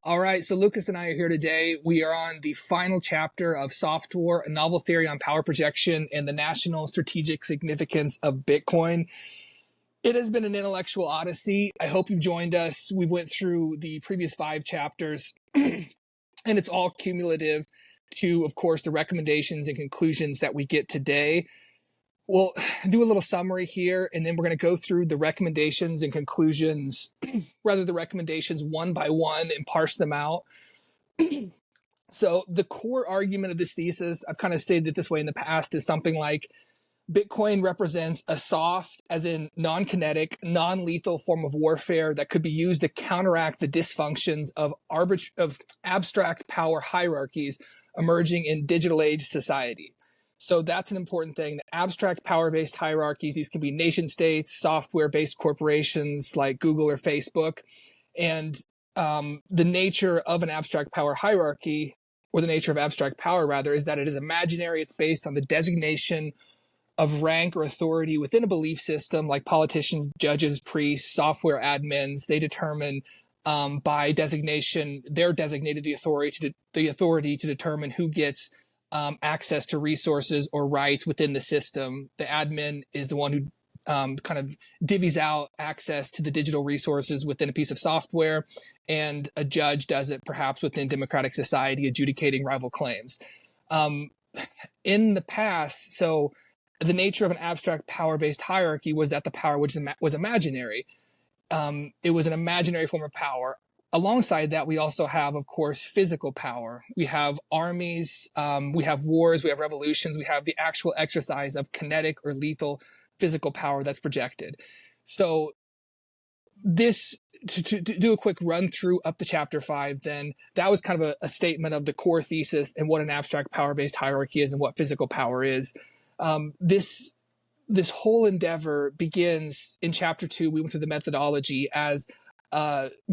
All right, so Lucas and I are here today. We are on the final chapter of Softwar, a novel theory on power projection and the national strategic significance of Bitcoin. It has been an intellectual odyssey. I hope you've joined us. We went through the previous 5 chapters, and it's all cumulative to, of course, the recommendations and conclusions that we get today. We'll do a little summary here, and then we're going to go through the recommendations and conclusions, rather the recommendations one by one, and parse them out. So the core argument of this thesis, I've kind of stated it this way in the past, is something like Bitcoin represents a soft, as in non-kinetic, non-lethal form of warfare that could be used to counteract the dysfunctions of abstract power hierarchies emerging in digital age society. So that's an important thing. The abstract power-based hierarchies, these can be nation states, software-based corporations like Google or Facebook. And the nature of an abstract power hierarchy, or the nature of abstract power rather, is that it is imaginary. It's based on the designation of rank or authority within a belief system, like politicians, judges, priests, software admins. They determine by designation, they're designated the authority to determine who gets access to resources or rights within the system. The admin is the one who kind of divvies out access to the digital resources within a piece of software, and a judge does it perhaps within democratic society, adjudicating rival claims. In the past, so the nature of an abstract power-based hierarchy was that the power was imaginary. It was an imaginary form of power. Alongside that, we also have, of course, physical power. We have armies, we have wars, we have revolutions, we have the actual exercise of kinetic or lethal physical power that's projected. So this, to do a quick run through up to chapter 5, then that was kind of a statement of the core thesis and what an abstract power-based hierarchy is and what physical power is. This whole endeavor begins in chapter 2. We went through the methodology as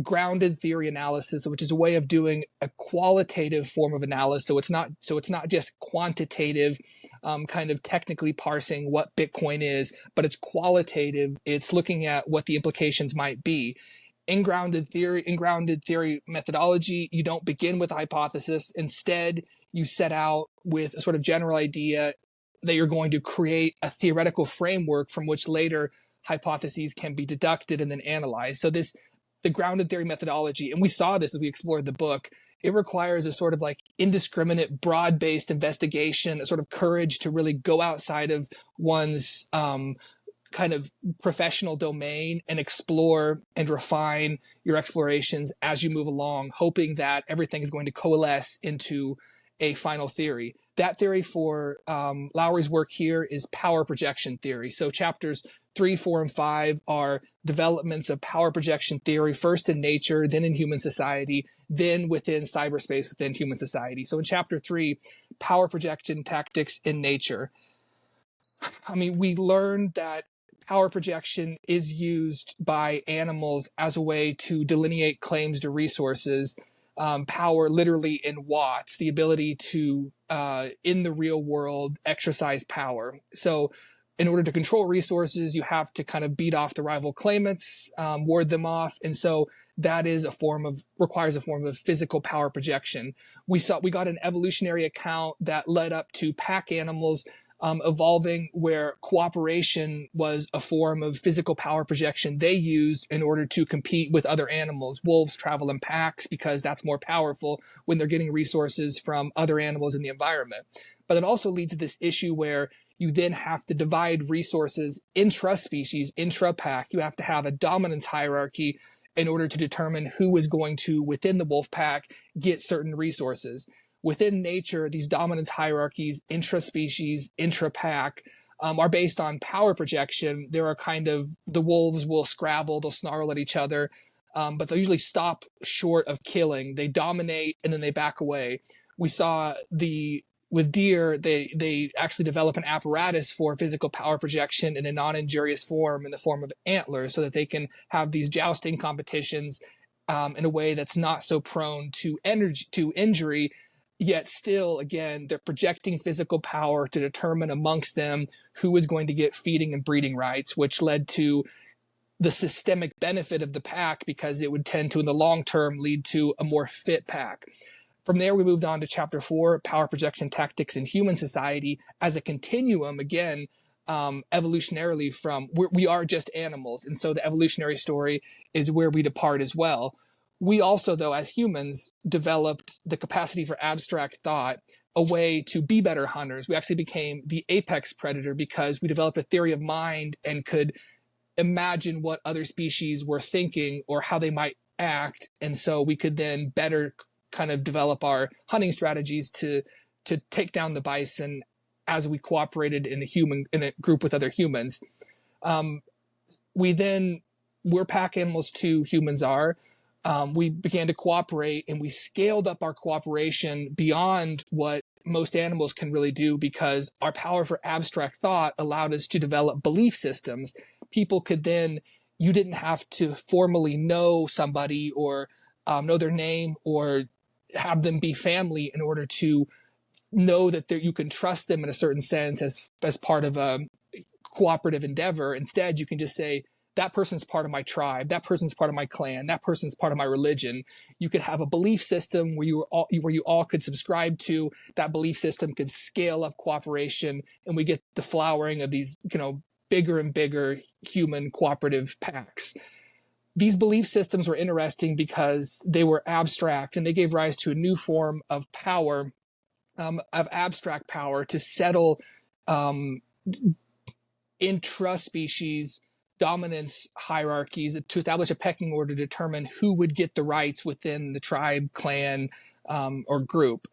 grounded theory analysis, which is a way of doing a qualitative form of analysis. So it's not just quantitative, kind of technically parsing what Bitcoin is, but it's qualitative. It's looking at what the implications might be. In grounded theory methodology, you don't begin with a hypothesis. Instead, you set out with a sort of general idea that you're going to create a theoretical framework from which later hypotheses can be deducted and then analyzed. So the grounded theory methodology, and we saw this as we explored the book, it requires a sort of like indiscriminate, broad-based investigation, a sort of courage to really go outside of one's kind of professional domain and explore and refine your explorations as you move along, hoping that everything is going to coalesce into a final theory. That theory for Lowery's work here is power projection theory. So chapters 3, 4, and 5 are developments of power projection theory, first in nature, then in human society, then within cyberspace, within human society. So in chapter 3, power projection tactics in nature. I mean, we learned that power projection is used by animals as a way to delineate claims to resources. Power literally in watts, the ability to, in the real world, exercise power. So in order to control resources, you have to kind of beat off the rival claimants, ward them off. And so that is requires a form of physical power projection. We got an evolutionary account that led up to pack animals evolving, where cooperation was a form of physical power projection they used in order to compete with other animals. Wolves travel in packs because that's more powerful when they're getting resources from other animals in the environment. But it also leads to this issue where you then have to divide resources intra-species, intra-pack. You have to have a dominance hierarchy in order to determine who is going to, within the wolf pack, get certain resources. Within nature, these dominance hierarchies, intra-species, intra-pack, are based on power projection. There are kind of, the wolves will scrabble, they'll snarl at each other, but they'll usually stop short of killing. They dominate and then they back away. We saw with deer, they actually develop an apparatus for physical power projection in a non-injurious form, in the form of antlers, so that they can have these jousting competitions in a way that's not so prone to injury, yet still, again, they're projecting physical power to determine amongst them who is going to get feeding and breeding rights, which led to the systemic benefit of the pack, because it would tend to, in the long term, lead to a more fit pack. From there, we moved on to chapter 4, power projection tactics in human society, as a continuum, again, evolutionarily from we are just animals. And so the evolutionary story is where we depart as well. We also, though, as humans, developed the capacity for abstract thought, a way to be better hunters. We actually became the apex predator because we developed a theory of mind and could imagine what other species were thinking or how they might act. And so we could then better kind of develop our hunting strategies to take down the bison as we cooperated in a group with other humans. We're pack animals too, humans are. We began to cooperate, and we scaled up our cooperation beyond what most animals can really do, because our power for abstract thought allowed us to develop belief systems. People could then, you didn't have to formally know somebody or know their name or have them be family in order to know that you can trust them in a certain sense as part of a cooperative endeavor. Instead, you can just say, that person's part of my tribe, that person's part of my clan, that person's part of my religion. You could have a belief system where you all could subscribe to. That belief system could scale up cooperation, and we get the flowering of these, bigger and bigger human cooperative packs. These belief systems were interesting because they were abstract, and they gave rise to a new form of power, of abstract power, to settle intra-species dominance hierarchies, to establish a pecking order to determine who would get the rights within the tribe, clan, or group.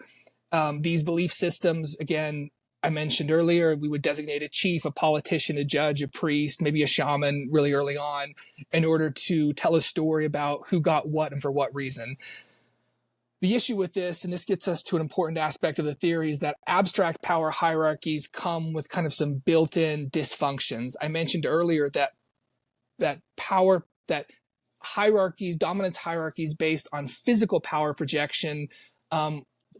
These belief systems, again, I mentioned earlier, we would designate a chief, a politician, a judge, a priest, maybe a shaman really early on, in order to tell a story about who got what and for what reason. The issue with this, and this gets us to an important aspect of the theory, is that abstract power hierarchies come with kind of some built-in dysfunctions. I mentioned earlier that hierarchies, dominance hierarchies based on physical power projection,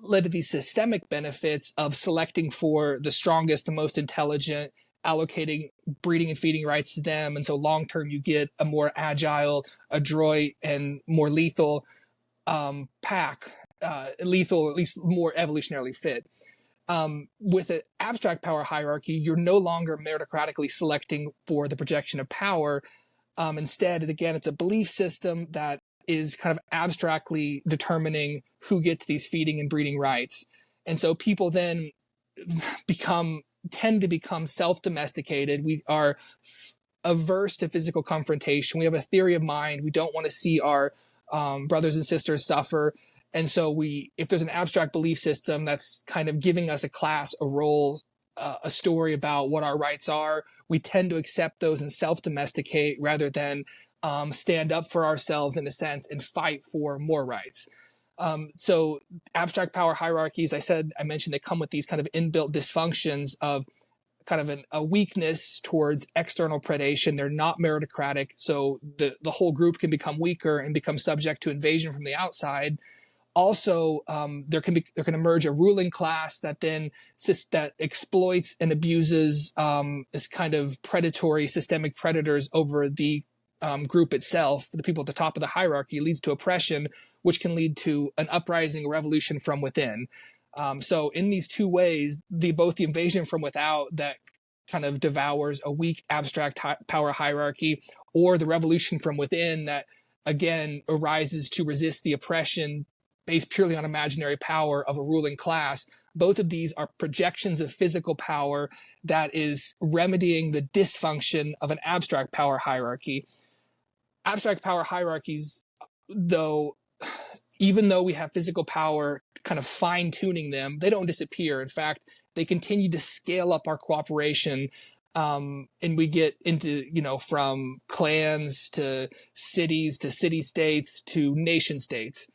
led to these systemic benefits of selecting for the strongest, the most intelligent, allocating breeding and feeding rights to them. And so long term, you get a more agile, adroit, and more lethal pack, lethal, at least more evolutionarily fit. With an abstract power hierarchy, you're no longer meritocratically selecting for the projection of power. Instead, again, it's a belief system that is kind of abstractly determining who gets these feeding and breeding rights. And so people then tend to become self-domesticated. We are averse to physical confrontation. We have a theory of mind. We don't want to see our brothers and sisters suffer. And so if there's an abstract belief system that's kind of giving us a class, a role, a story about what our rights are, we tend to accept those and self-domesticate rather than stand up for ourselves, in a sense, and fight for more rights. So abstract power hierarchies, I mentioned they come with these kind of inbuilt dysfunctions of kind of a weakness towards external predation. They're not meritocratic, so the whole group can become weaker and become subject to invasion from the outside. Also, there can emerge a ruling class that then that exploits and abuses as kind of predatory, systemic predators over the group itself. The people at the top of the hierarchy, leads to oppression, which can lead to an uprising, revolution from within. So in these two ways, both the invasion from without that kind of devours a weak abstract power hierarchy, or the revolution from within that again arises to resist the oppression based purely on imaginary power of a ruling class. Both of these are projections of physical power that is remedying the dysfunction of an abstract power hierarchy. Abstract power hierarchies, though, even though we have physical power kind of fine-tuning them, they don't disappear. In fact, they continue to scale up our cooperation, and we get into, from clans to cities to city-states to nation-states.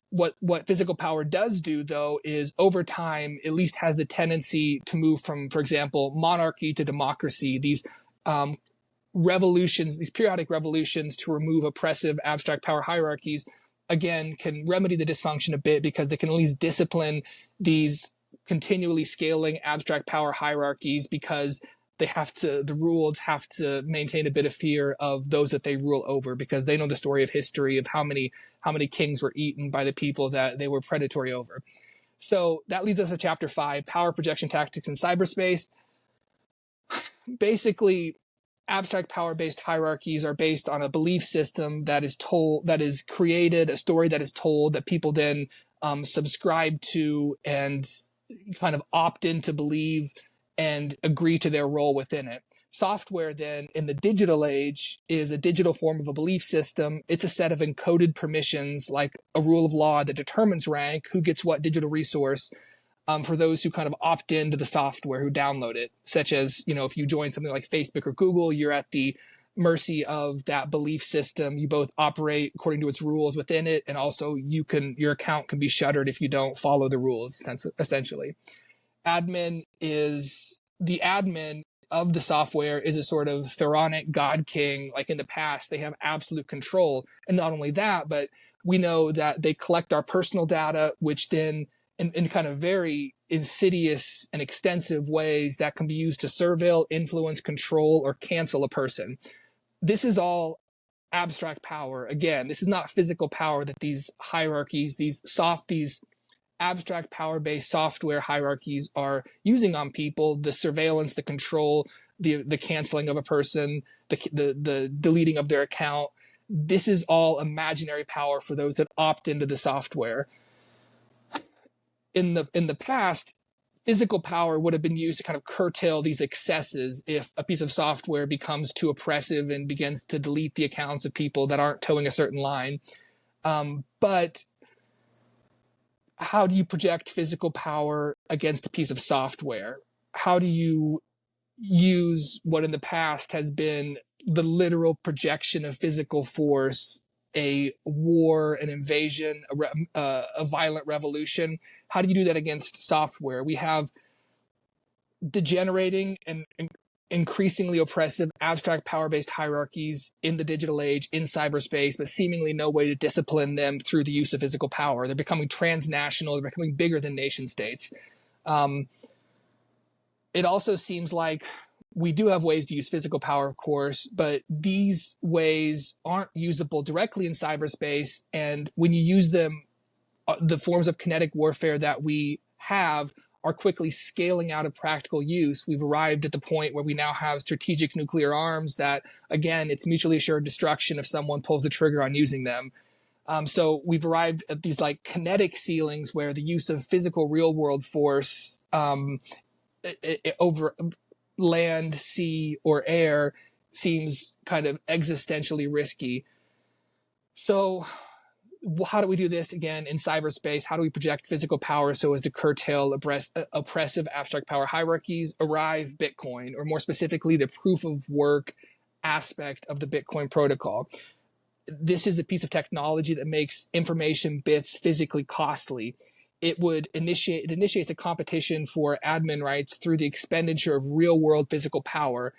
What physical power does do, though, is over time, at least has the tendency to move from, for example, monarchy to democracy. These revolutions, these periodic revolutions to remove oppressive abstract power hierarchies, again, can remedy the dysfunction a bit because they can at least discipline these continually scaling abstract power hierarchies, because the ruled have to maintain a bit of fear of those that they rule over, because they know the story of history of how many kings were eaten by the people that they were predatory over. So that leads us to chapter 5, power projection tactics in cyberspace. Basically, abstract power-based hierarchies are based on a belief system that is created, a story that is told that people then subscribe to and kind of opt in to believe and agree to their role within it. Software then in the digital age is a digital form of a belief system. It's a set of encoded permissions, like a rule of law that determines rank, who gets what digital resource, for those who kind of opt into the software, who download it, such as, if you join something like Facebook or Google, you're at the mercy of that belief system. You both operate according to its rules within it, and also your account can be shuttered if you don't follow the rules, essentially. The admin of the software is a sort of pharaonic god king. Like in the past, they have absolute control. And not only that, but we know that they collect our personal data, which then in kind of very insidious and extensive ways that can be used to surveil, influence, control, or cancel a person. This is all abstract power. Again, this is not physical power that these hierarchies, these abstract power-based software hierarchies are using on people. The surveillance, the control, the canceling of a person, the deleting of their account. This is all imaginary power for those that opt into the software. In the past, physical power would have been used to kind of curtail these excesses if a piece of software becomes too oppressive and begins to delete the accounts of people that aren't towing a certain line. But how do you project physical power against a piece of software? How do you use what in the past has been the literal projection of physical force, a war, an invasion, a violent revolution? How do you do that against software? We have degenerating and increasingly oppressive abstract power-based hierarchies in the digital age, in cyberspace, but seemingly no way to discipline them through the use of physical power. They're becoming transnational. They're becoming bigger than nation states. It also seems like we do have ways to use physical power, of course, but these ways aren't usable directly in cyberspace. And when you use them, the forms of kinetic warfare that we have are quickly scaling out of practical use. We've arrived at the point where we now have strategic nuclear arms that, again, it's mutually assured destruction if someone pulls the trigger on using them. So we've arrived at these like kinetic ceilings where the use of physical real world force over land, sea, or air seems kind of existentially risky. So how do we do this again in cyberspace? How do we project physical power so as to curtail oppressive abstract power hierarchies? Arrive Bitcoin, or more specifically, the proof of work aspect of the Bitcoin protocol. This is a piece of technology that makes information bits physically costly. It initiates a competition for admin rights through the expenditure of real world physical power.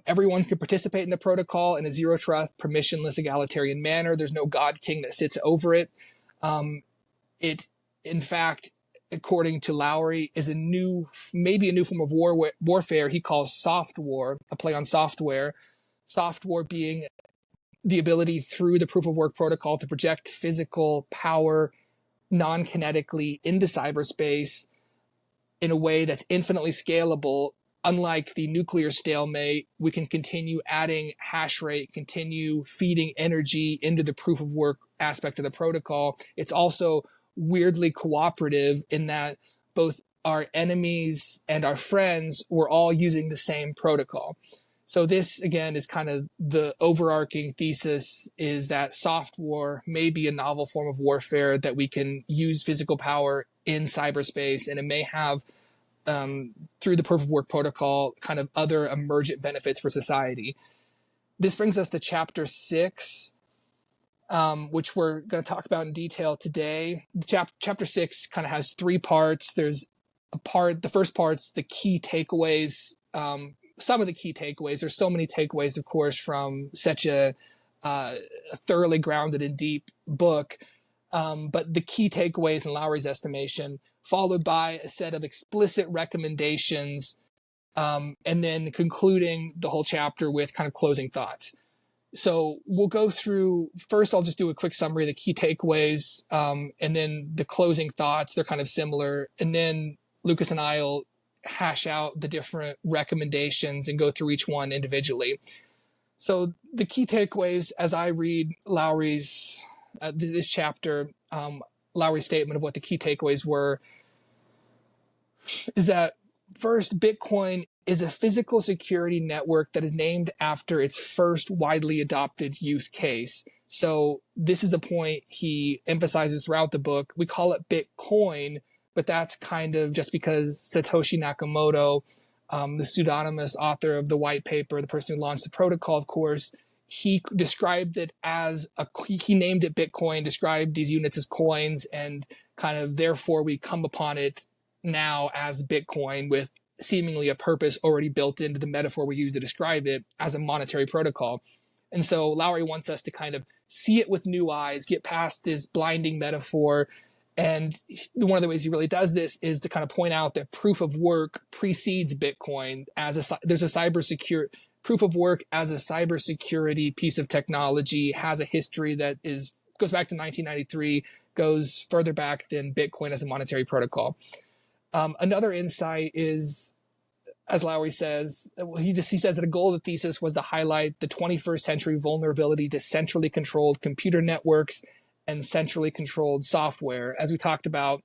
Everyone can participate in the protocol in a zero trust, permissionless, egalitarian manner. There's no God King that sits over it. It, in fact, according to Lowery, is maybe a new form of warfare he calls Softwar, a play on software. Softwar being the ability through the proof of work protocol to project physical power non-kinetically into cyberspace in a way that's infinitely scalable. Unlike the nuclear stalemate, we can continue adding hash rate, continue feeding energy into the proof of work aspect of the protocol. It's also weirdly cooperative in that both our enemies and our friends were all using the same protocol. So this, again, is kind of the overarching thesis, is that Softwar may be a novel form of warfare, that we can use physical power in cyberspace, and it may have, through the proof of work protocol, kind of other emergent benefits for society. This brings us to chapter 6, which we're going to talk about in detail today. Chapter 6 kind of has 3 parts. There's the first part's the key takeaways, some of the key takeaways. There's so many takeaways, of course, from such a thoroughly grounded and deep book. But the key takeaways in Lowery's estimation, followed by a set of explicit recommendations and then concluding the whole chapter with kind of closing thoughts. So we'll go through, first I'll just do a quick summary of the key takeaways, and then the closing thoughts, they're kind of similar. And then Lucas and I will hash out the different recommendations and go through each one individually. So the key takeaways, as I read Lowery's, this chapter, Lowery's statement of what the key takeaways were, is that first, Bitcoin is a physical security network that is named after its first widely adopted use case. So this is a point he emphasizes throughout the book. We call it Bitcoin, but that's kind of just because Satoshi Nakamoto, the pseudonymous author of the white paper, the person who launched the protocol, of course, he described it as he named it Bitcoin, described these units as coins, and kind of therefore we come upon it now as Bitcoin, with seemingly a purpose already built into the metaphor we use to describe it as a monetary protocol. And so Lowery wants us to kind of see it with new eyes, get past this blinding metaphor. And one of the ways he really does this is to kind of point out that proof of work precedes Bitcoin. There's a cybersecurity proof of work as a cybersecurity piece of technology, has a history that goes back to 1993, goes further back than Bitcoin as a monetary protocol. Another insight is, as Lowery says, he says that a goal of the thesis was to highlight the 21st century vulnerability to centrally controlled computer networks and centrally controlled software. As we talked about,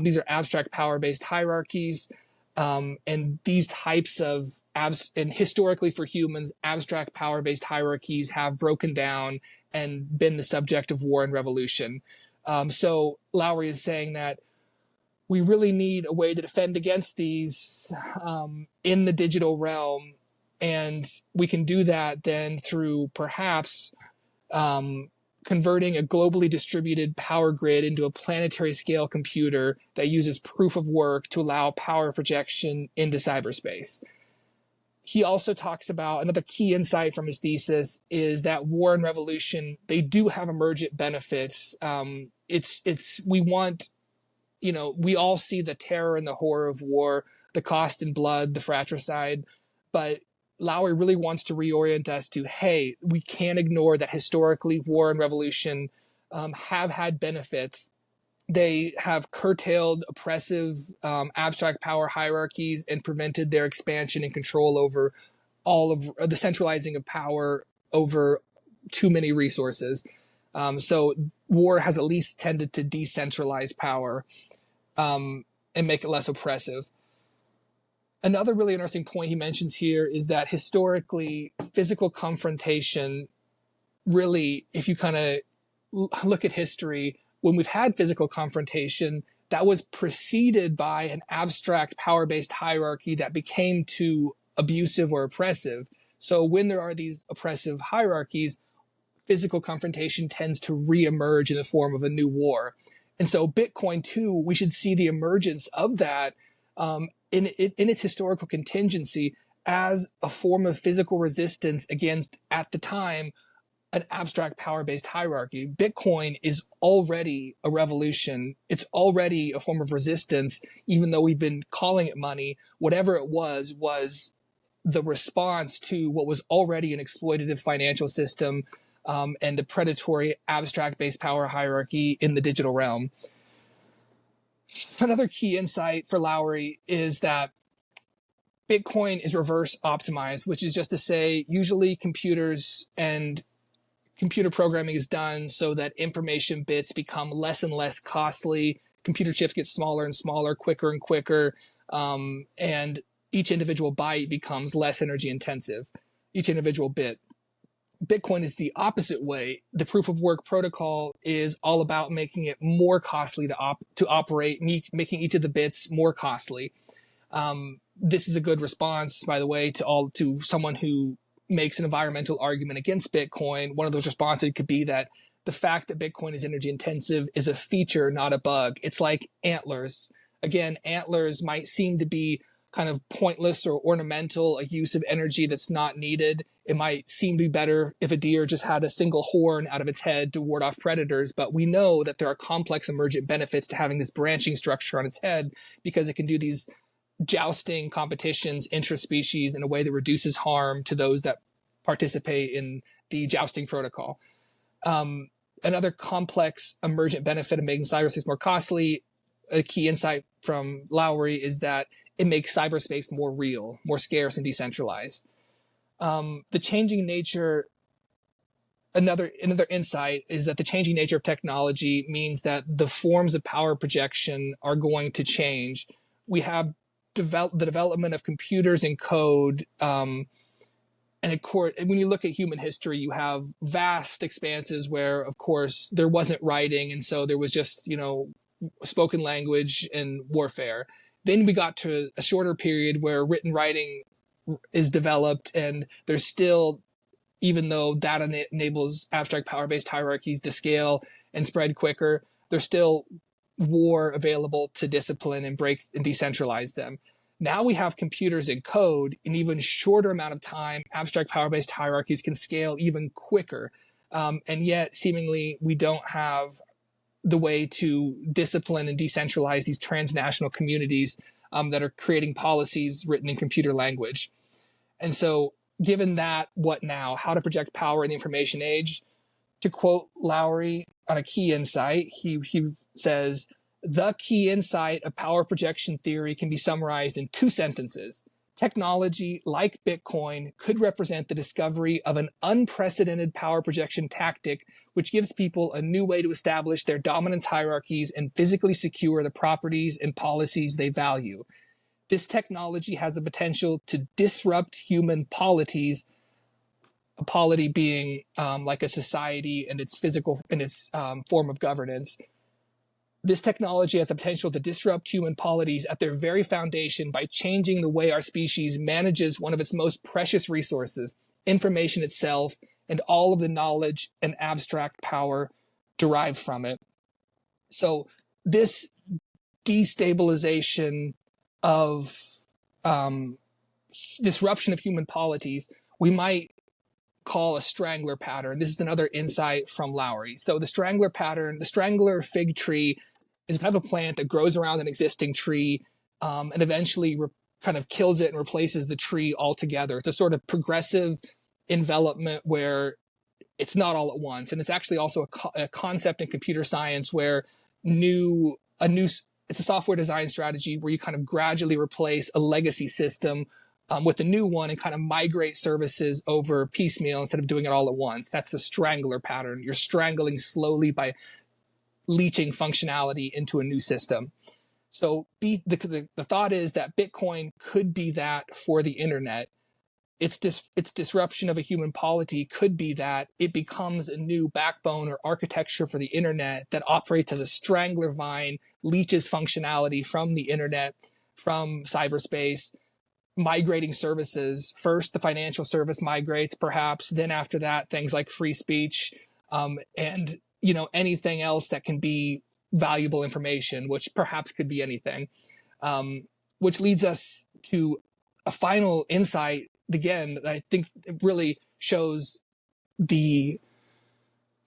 these are abstract power-based hierarchies, and these types of, and historically for humans, abstract power-based hierarchies have broken down and been the subject of war and revolution. So Lowery is saying that we really need a way to defend against these in the digital realm. And we can do that then through perhaps converting a globally distributed power grid into a planetary scale computer that uses proof of work to allow power projection into cyberspace. He also talks about another key insight from his thesis is that war and revolution, they do have emergent benefits. We want, we all see the terror and the horror of war, the cost in blood, the fratricide, but Lowery really wants to reorient us to, hey, we can't ignore that historically war and revolution have had benefits. They have curtailed oppressive abstract power hierarchies and prevented their expansion and control over all of the centralizing of power over too many resources. So war has at least tended to decentralize power and make it less oppressive. Another really interesting point he mentions here is that historically, physical confrontation really, if you kind of look at history, when we've had physical confrontation, that was preceded by an abstract power-based hierarchy that became too abusive or oppressive. So when there are these oppressive hierarchies, physical confrontation tends to reemerge in the form of a new war. And so Bitcoin, too, we should see the emergence of that in its historical contingency as a form of physical resistance against, at the time, an abstract power-based hierarchy. Bitcoin is already a revolution. It's already a form of resistance, even though we've been calling it money. Whatever it was the response to what was already an exploitative financial system and a predatory abstract-based power hierarchy in the digital realm. Another key insight for Lowery is that Bitcoin is reverse optimized, which is just to say, usually computers and computer programming is done so that information bits become less and less costly. Computer chips get smaller and smaller, quicker and quicker, and each individual byte becomes less energy intensive, each individual bit. Bitcoin is the opposite way. The proof of work protocol is all about making it more costly to operate, making each of the bits more costly. This is a good response, by the way, to someone who makes an environmental argument against Bitcoin. One of those responses could be that the fact that Bitcoin is energy intensive is a feature, not a bug. It's like antlers. Again, antlers might seem to be kind of pointless or ornamental, a use of energy that's not needed. It might seem to be better if a deer just had a single horn out of its head to ward off predators, but we know that there are complex emergent benefits to having this branching structure on its head because it can do these jousting competitions intraspecies in a way that reduces harm to those that participate in the jousting protocol. Another complex emergent benefit of making cyberspace more costly, a key insight from Lowery, is that it makes cyberspace more real, more scarce, and decentralized. The changing nature, another insight is that the changing nature of technology means that the forms of power projection are going to change. We have the development of computers and code, and when you look at human history, you have vast expanses where, of course, there wasn't writing, and so there was just, spoken language and warfare. Then we got to a shorter period where written writing is developed, and there's still, even though that enables abstract power-based hierarchies to scale and spread quicker, there's still war available to discipline and break and decentralize them. Now we have computers and code. In even shorter amount of time, abstract power-based hierarchies can scale even quicker. And yet, seemingly, we don't have the way to discipline and decentralize these transnational communities that are creating policies written in computer language. And so, given that, what now? How to project power in the information age? To quote Lowery on a key insight, he says, "The key insight of power projection theory can be summarized in 2 sentences. Technology, like Bitcoin, could represent the discovery of an unprecedented power projection tactic, which gives people a new way to establish their dominance hierarchies and physically secure the properties and policies they value. This technology has the potential to disrupt human polities," a polity being like a society and its physical and its form of governance. "This technology has the potential to disrupt human polities at their very foundation by changing the way our species manages one of its most precious resources, information itself, and all of the knowledge and abstract power derived from it." So this destabilization of disruption of human polities, we might call a strangler pattern. This is another insight from Lowery. So the strangler pattern, the strangler fig tree, is a type of plant that grows around an existing tree and eventually kind of kills it and replaces the tree altogether. It's a sort of progressive envelopment where it's not all at once. And it's actually also a concept in computer science where it's a software design strategy where you kind of gradually replace a legacy system with a new one and kind of migrate services over piecemeal instead of doing it all at once. That's the strangler pattern. You're strangling slowly by leeching functionality into a new system. So the thought is that Bitcoin could be that for the internet. Its disruption of a human polity could be that it becomes a new backbone or architecture for the internet that operates as a strangler vine, leeches functionality from the internet, from cyberspace, migrating services. First, the financial service migrates, perhaps. Then after that, things like free speech and anything else that can be valuable information, which perhaps could be anything. Which leads us to a final insight, again, that I think it really shows the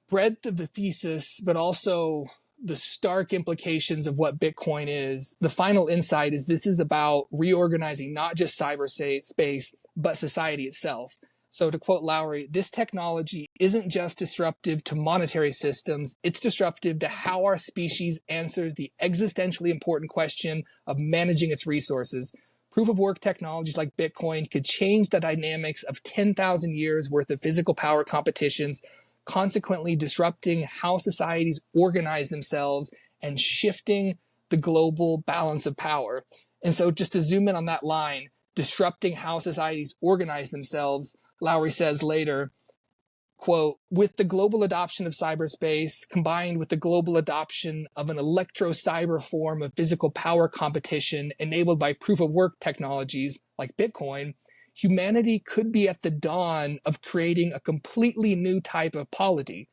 breadth of the thesis, but also the stark implications of what Bitcoin is. The final insight is this is about reorganizing not just cyberspace, but society itself. So to quote Lowery, "This technology isn't just disruptive to monetary systems, it's disruptive to how our species answers the existentially important question of managing its resources. Proof-of-work technologies like Bitcoin could change the dynamics of 10,000 years worth of physical power competitions, consequently disrupting how societies organize themselves and shifting the global balance of power." And so just to zoom in on that line, disrupting how societies organize themselves, Lowery says later, quote, "With the global adoption of cyberspace combined with the global adoption of an electro-cyber form of physical power competition enabled by proof-of-work technologies like Bitcoin, humanity could be at the dawn of creating a completely new type of polity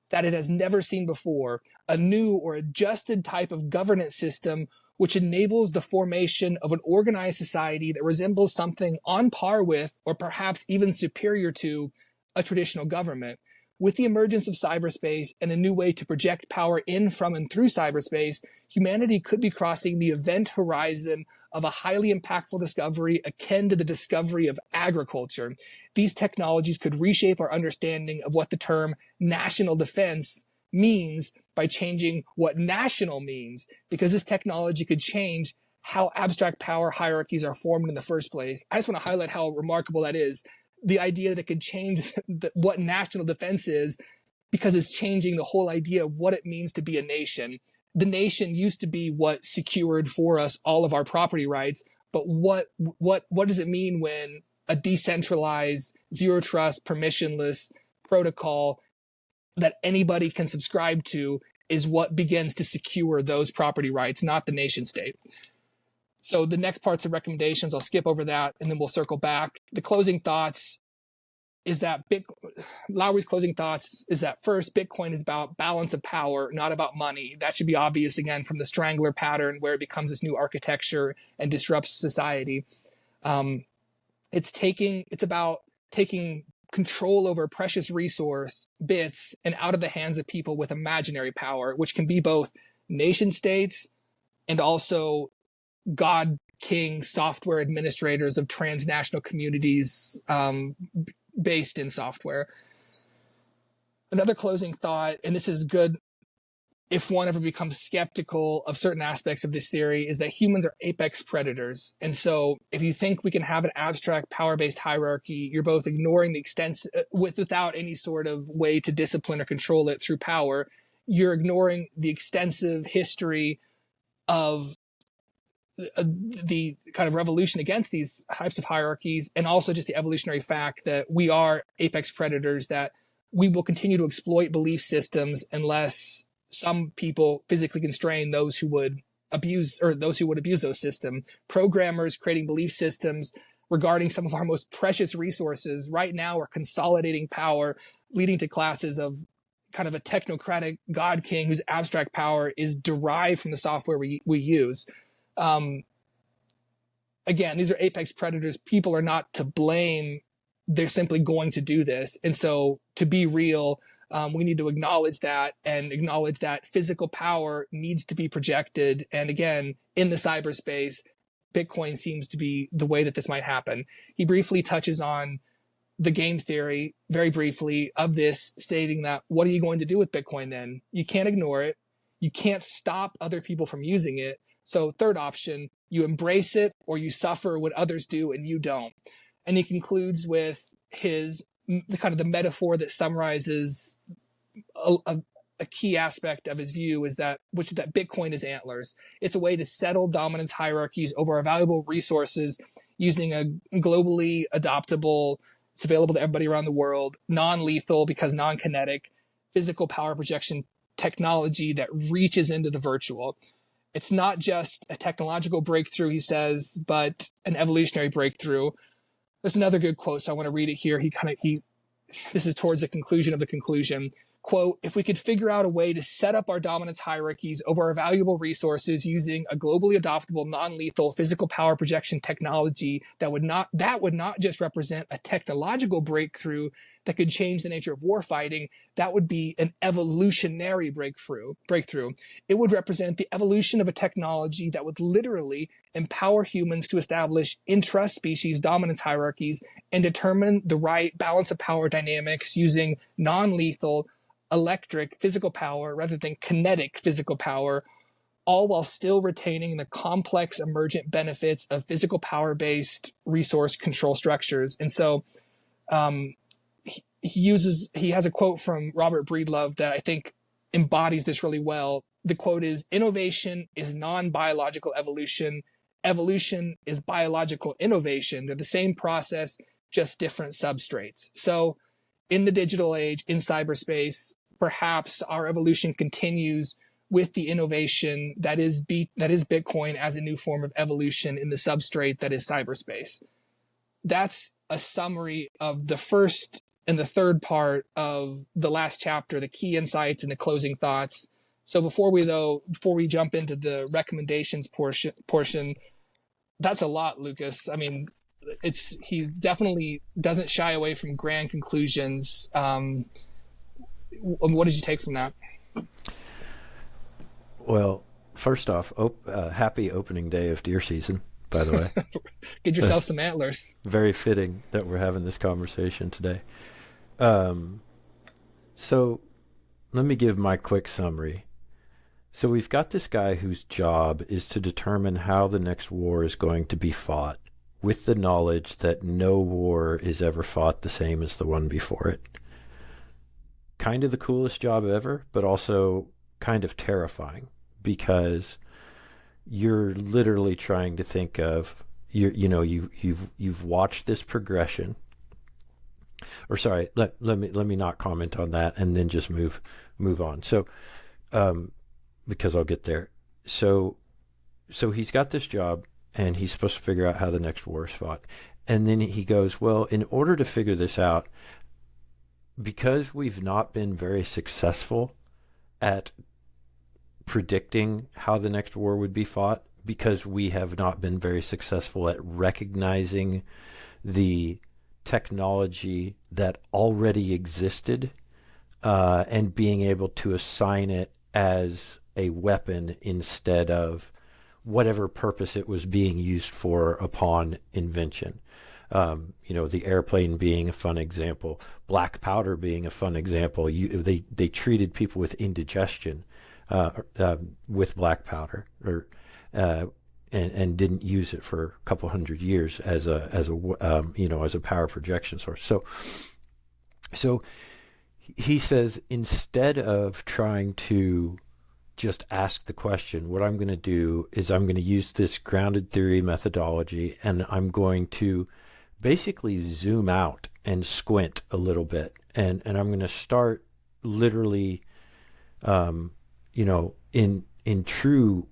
that it has never seen before, a new or adjusted type of governance system which enables the formation of an organized society that resembles something on par with, or perhaps even superior to, a traditional government. with the emergence of cyberspace and a new way to project power in, from, and through cyberspace, humanity could be crossing the event horizon of a highly impactful discovery akin to the discovery of agriculture. These technologies could reshape our understanding of what the term national defense means by changing what national means, because this technology could change how abstract power hierarchies are formed in the first place. I just want to highlight how remarkable that is. The idea that it could change what national defense is, because it's changing the whole idea of what it means to be a nation. The nation used to be what secured for us all of our property rights, but what does it mean when a decentralized, zero trust, permissionless protocol that anybody can subscribe to is what begins to secure those property rights, not the nation state? So the next parts of recommendations, I'll skip over that and then we'll circle back. The closing thoughts is that Lowery's closing thoughts is that first, Bitcoin is about balance of power, not about money. That should be obvious again from the strangler pattern where it becomes this new architecture and disrupts society. It's about taking control over precious resource bits and out of the hands of people with imaginary power, which can be both nation states and also God King software administrators of transnational communities based in software. Another closing thought, and this is good if one ever becomes skeptical of certain aspects of this theory, is that humans are apex predators. And so if you think we can have an abstract power-based hierarchy, you're both ignoring the extent without any sort of way to discipline or control it through power. You're ignoring the extensive history of the kind of revolution against these types of hierarchies, and also just the evolutionary fact that we are apex predators, that we will continue to exploit belief systems unless some people physically constrain those who would abuse those systems. Programmers creating belief systems regarding some of our most precious resources right now are consolidating power, leading to classes of kind of a technocratic God King whose abstract power is derived from the software we use. Again, these are apex predators. People are not to blame. They're simply going to do this. And so to be real, we need to acknowledge that and acknowledge that physical power needs to be projected. And again, in the cyberspace, Bitcoin seems to be the way that this might happen. He briefly touches on the game theory, very briefly, of this, stating that what are you going to do with Bitcoin then? You can't ignore it. You can't stop other people from using it. So third option, you embrace it or you suffer what others do and you don't. And he concludes with the metaphor that summarizes a key aspect of his view, which is that Bitcoin is antlers. It's a way to settle dominance hierarchies over our valuable resources using a globally adoptable, it's available to everybody around the world, non-lethal because non-kinetic, physical power projection technology that reaches into the virtual. It's not just a technological breakthrough, he says, but an evolutionary breakthrough. There's another good quote, so I want to read it here. This is towards the conclusion of the conclusion. Quote, if we could figure out a way to set up our dominance hierarchies over our valuable resources using a globally adoptable, non-lethal physical power projection technology, that would not just represent a technological breakthrough that could change the nature of warfighting, that would be an evolutionary breakthrough. It would represent the evolution of a technology that would literally empower humans to establish intra-species dominance hierarchies and determine the right balance of power dynamics using non-lethal electric physical power rather than kinetic physical power, all while still retaining the complex emergent benefits of physical power-based resource control structures. And so he has a quote from Robert Breedlove that I think embodies this really well. The quote is, innovation is non-biological evolution. Evolution is biological innovation. They're the same process, just different substrates. So in the digital age, in cyberspace, perhaps our evolution continues with the innovation that is Bitcoin as a new form of evolution in the substrate that is cyberspace. That's a summary of the first and the third part of the last chapter, the key insights and the closing thoughts. So before we jump into the recommendations portion, that's a lot, Lucas. I mean, he definitely doesn't shy away from grand conclusions. What did you take from that? Well, first off, happy opening day of deer season, by the way. Get yourself some antlers. Very fitting that we're having this conversation today. So let me give my quick summary. So we've got this guy whose job is to determine how the next war is going to be fought, with the knowledge that no war is ever fought the same as the one before it. Kind of the coolest job ever, but also kind of terrifying, because you're literally trying to think of, you've watched this progression. Or sorry, let me not comment on that and then just move on. So because I'll get there. So he's got this job and he's supposed to figure out how the next war is fought. And then he goes, well, in order to figure this out, because we've not been very successful at predicting how the next war would be fought, because we have not been very successful at recognizing the technology that already existed and being able to assign it as a weapon instead of whatever purpose it was being used for upon invention. The airplane being a fun example, black powder being a fun example. They treated people with indigestion with black powder, and didn't use it for a couple hundred years as a power projection source. So he says, instead of trying to just ask the question, what I'm going to do is I'm going to use this grounded theory methodology, and I'm going to basically zoom out and squint a little bit, and I'm going to start literally, in true,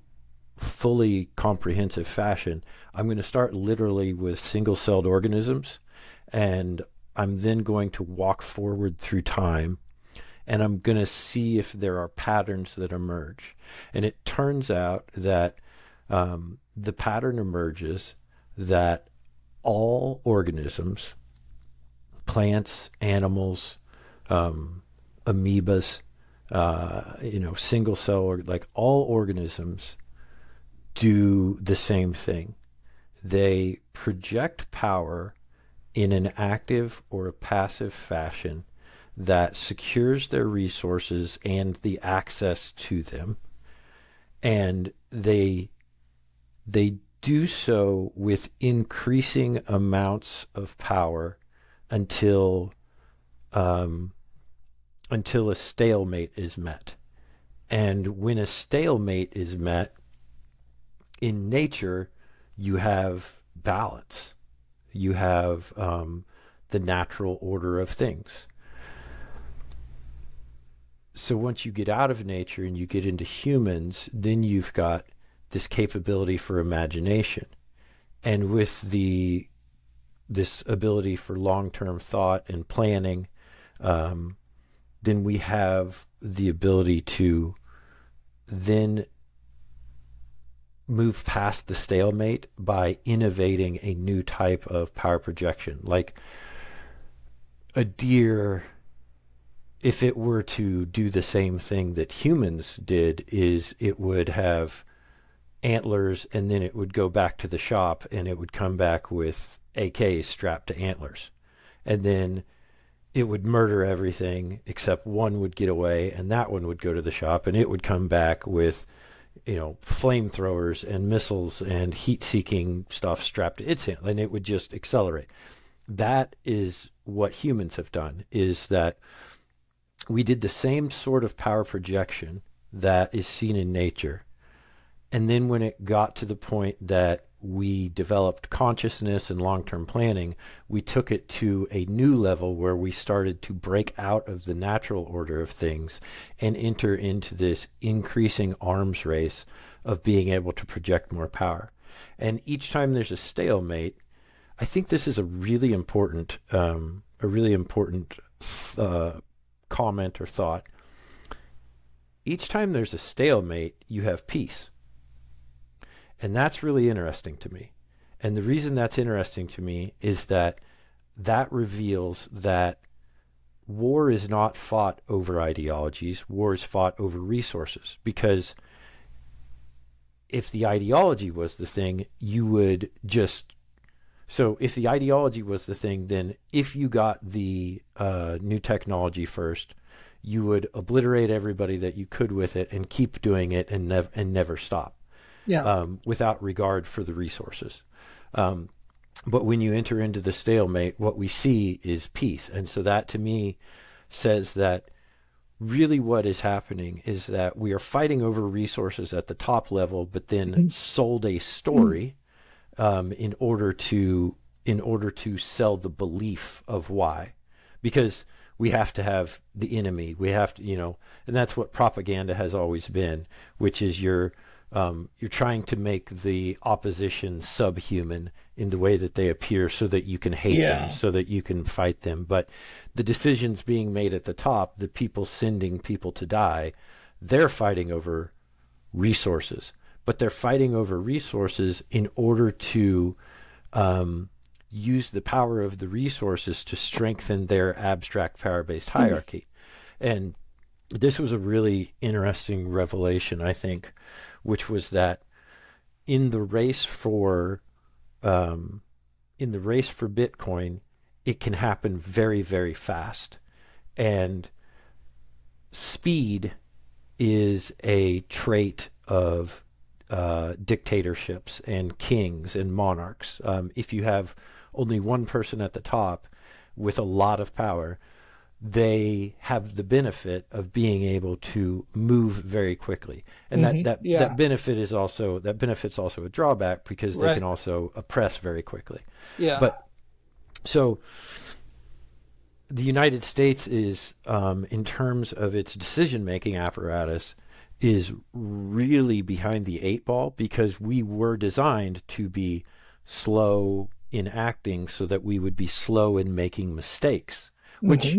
fully comprehensive fashion. I'm going to start literally with single-celled organisms, and I'm then going to walk forward through time, and I'm going to see if there are patterns that emerge. And it turns out that the pattern emerges that all organisms, plants, animals, amoebas, single cell, or like all organisms do the same thing. They project power in an active or a passive fashion that secures their resources and the access to them. And they do so with increasing amounts of power until a stalemate is met. And when a stalemate is met, in nature, you have balance. You have the natural order of things. So once you get out of nature and you get into humans, then you've got this capability for imagination. And with this ability for long-term thought and planning, then we have the ability to then move past the stalemate by innovating a new type of power projection. Like a deer, if it were to do the same thing that humans did, is it would have antlers, and then it would go back to the shop and it would come back with AKs strapped to antlers. And then it would murder everything except one would get away, and that one would go to the shop, and it would come back with flamethrowers and missiles and heat-seeking stuff strapped to its antler, and it would just accelerate. That is what humans have done, is that we did the same sort of power projection that is seen in nature. And then when it got to the point that we developed consciousness and long-term planning, we took it to a new level where we started to break out of the natural order of things and enter into this increasing arms race of being able to project more power. And each time there's a stalemate, I think this is a really important comment or thought. Each time there's a stalemate, you have peace. And that's really interesting to me. And the reason that's interesting to me is that reveals that war is not fought over ideologies. War is fought over resources, because if the ideology was the thing, you would just... So if the ideology was the thing, then if you got the new technology first, you would obliterate everybody that you could with it and keep doing it and never stop, without regard for the resources. But when you enter into the stalemate, what we see is peace. And so that, to me, says that really what is happening is that we are fighting over resources at the top level, but then sold a story in order to sell the belief of why. Because we have to have the enemy. We have to, and that's what propaganda has always been, which is you're trying to make the opposition subhuman in the way that they appear, so that you can hate them, so that you can fight them. But the decisions being made at the top, the people sending people to die, they're fighting over resources. But they're fighting over resources in order to use the power of the resources to strengthen their abstract power-based hierarchy. And this was a really interesting revelation, I think, which was that in the race for Bitcoin, it can happen very, very fast. And speed is a trait of dictatorships and kings and monarchs. If you have only one person at the top with a lot of power, they have the benefit of being able to move very quickly. And that benefits also a drawback, because they can also oppress very quickly. Yeah. But so the United States is, in terms of its decision-making apparatus, is really behind the eight ball, because we were designed to be slow in acting so that we would be slow in making mistakes, which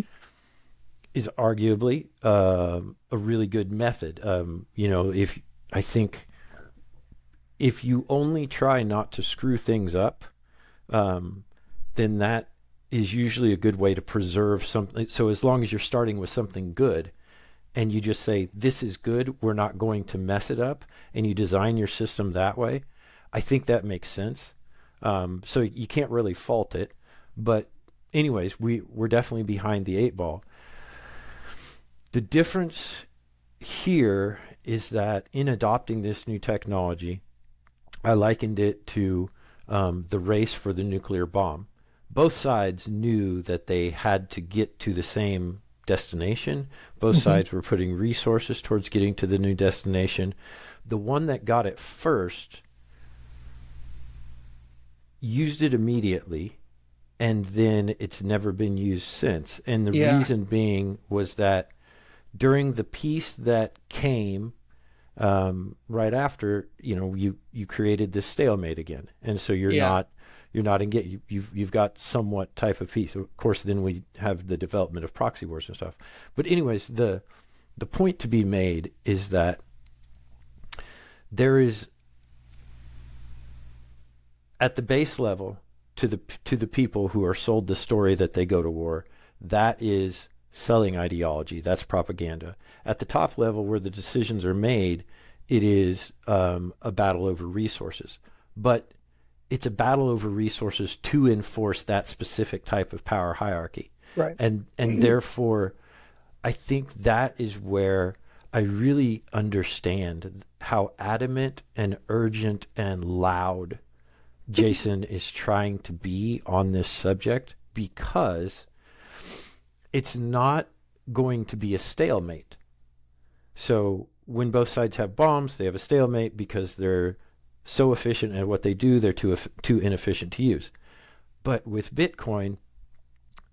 is arguably a really good method. If you only try not to screw things up, then that is usually a good way to preserve something. So as long as you're starting with something good, and you just say, this is good, we're not going to mess it up, and you design your system that way, I think that makes sense. So you can't really fault it. But anyways, we're definitely behind the eight ball. The difference here is that in adopting this new technology, I likened it to the race for the nuclear bomb. Both sides knew that they had to get to the same destination. Both sides were putting resources towards getting to the new destination. The one that got it first used it immediately, and then it's never been used since. And the reason being was that during the peace that came right after, you created this stalemate again, and so you're not you've got somewhat type of peace. Of course, then we have the development of proxy wars and stuff. But anyways, the point to be made is that there is, at the base level, to the people who are sold the story that they go to war, that is selling ideology. That's propaganda. At the top level, where the decisions are made, it is a battle over resources. But it's a battle over resources to enforce that specific type of power hierarchy. Right. And therefore, I think that is where I really understand how adamant and urgent and loud Jason is trying to be on this subject, because it's not going to be a stalemate. So when both sides have bombs, they have a stalemate because they're so efficient at what they do, they're too inefficient to use. But with Bitcoin,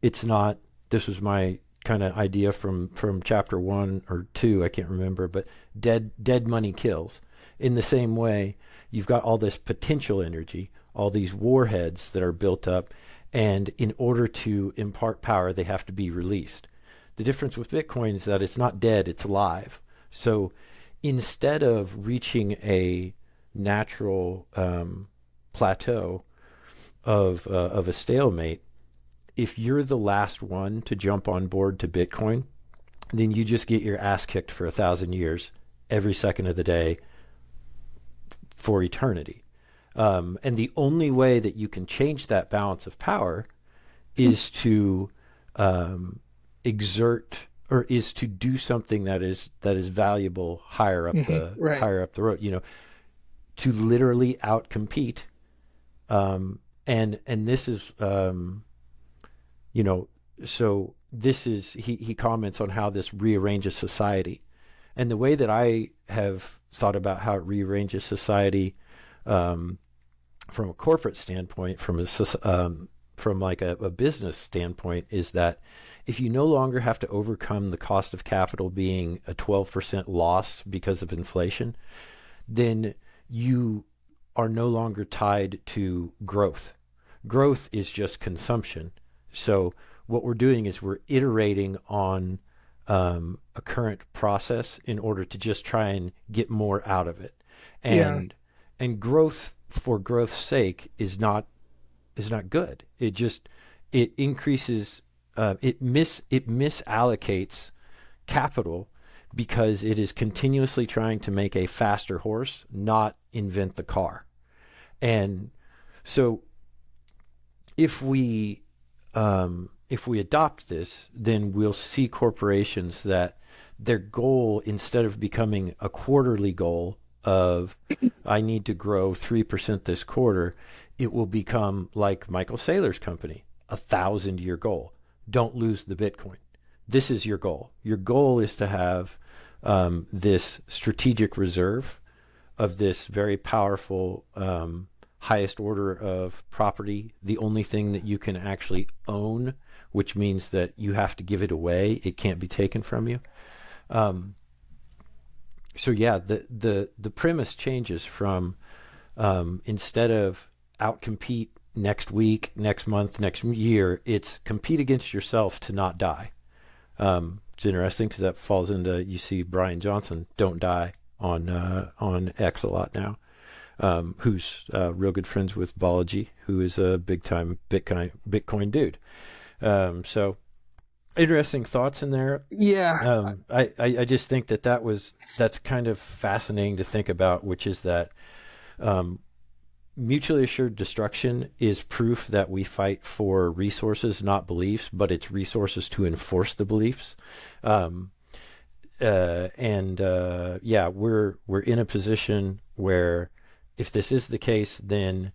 it's not. This was my kind of idea from chapter 1 or 2, I can't remember, but dead money kills. In the same way, you've got all this potential energy, all these warheads that are built up, and in order to impart power, they have to be released. The difference with Bitcoin is that it's not dead, it's alive. So instead of reaching a natural plateau of a stalemate, if you're the last one to jump on board to Bitcoin, then you just get your ass kicked for 1,000 years every second of the day for eternity. And the only way that you can change that balance of power is to exert, or is to do something that is valuable higher up higher up the road. To literally outcompete. And this is so this is he comments on how this rearranges society, and the way that I have thought about how it rearranges society from a corporate standpoint, from like a business standpoint, is that if you no longer have to overcome the cost of capital being a 12% loss because of inflation, then you are no longer tied to growth. Growth is just consumption. So what we're doing is we're iterating on a current process in order to just try and get more out of it. And growth for growth's sake is not good. It increases it misallocates capital because it is continuously trying to make a faster horse, not invent the car. And so if we adopt this, then we'll see corporations that their goal, instead of becoming a quarterly goal of I need to grow 3% this quarter, it will become like Michael Saylor's company, 1,000-year goal. Don't lose the Bitcoin. This is your goal. Your goal is to have this strategic reserve of this very powerful highest order of property, the only thing that you can actually own, which means that you have to give it away. It can't be taken from you. So yeah, the premise changes from instead of outcompete next week, next month, next year, it's compete against yourself to not die. It's interesting because that falls into, you see Brian Johnson, don't die on X a lot now, who's real good friends with Balaji, who is a big time Bitcoin dude. So interesting thoughts in there. Yeah. I just think that's kind of fascinating to think about, which is that mutually assured destruction is proof that we fight for resources, not beliefs, but it's resources to enforce the beliefs. Yeah, we're in a position where if this is the case, then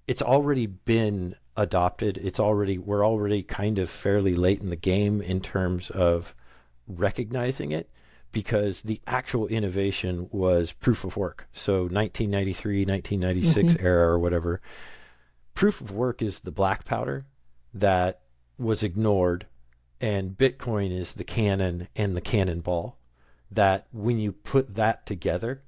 it's already been adopted. We're already kind of fairly late in the game in terms of recognizing it, because the actual innovation was proof of work. So 1993, 1996 era or whatever. Proof of work is the black powder that was ignored, and Bitcoin is the cannon and the cannonball, that when you put that together,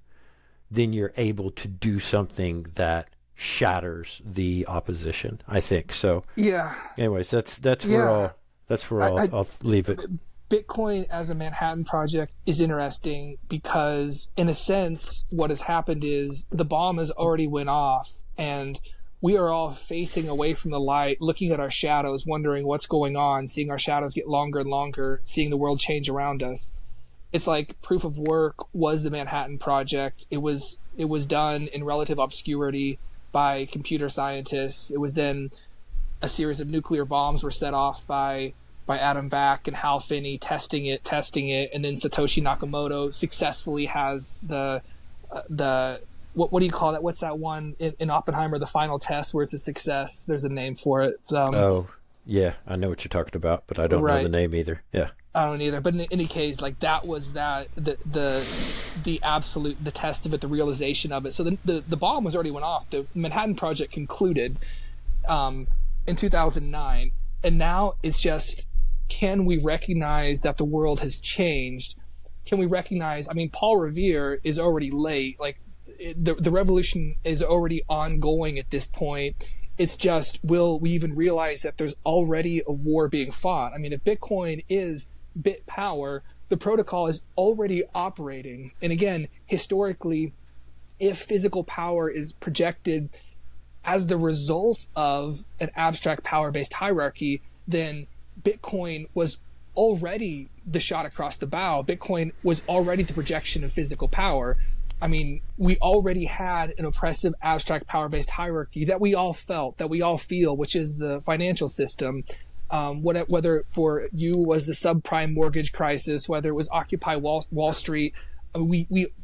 then you're able to do something that shatters the opposition, I think. So yeah. Anyways, that's where I'll leave it. Bitcoin as a Manhattan Project is interesting because, in a sense, what has happened is the bomb has already went off, and we are all facing away from the light, looking at our shadows, wondering what's going on, seeing our shadows get longer and longer, seeing the world change around us. It's like proof of work was the Manhattan Project. It was done in relative obscurity by computer scientists. It was then a series of nuclear bombs were set off by Adam Back and Hal Finney testing it, and then Satoshi Nakamoto successfully has the what do you call that? What's that one in Oppenheimer, the final test where it's a success? There's a name for it. Oh, yeah, I know what you're talking about, but I don't know the name either. Yeah, I don't either. But in any case, like that was the absolute, the test of it, the realization of it. So the bomb was already went off. The Manhattan Project concluded in 2009, and now it's just, can we recognize that the world has changed? Can we recognize, I mean, Paul Revere is already late. Like the revolution is already ongoing at this point. It's just, will we even realize that there's already a war being fought? I mean, if Bitcoin is bit power, the protocol is already operating. And again, historically, if physical power is projected as the result of an abstract power-based hierarchy, then Bitcoin was already the shot across the bow. Bitcoin was already the projection of physical power. I mean, we already had an oppressive abstract power-based hierarchy that we all felt, that we all feel, which is the financial system. Whether for you was the subprime mortgage crisis, whether it was Occupy Wall Street,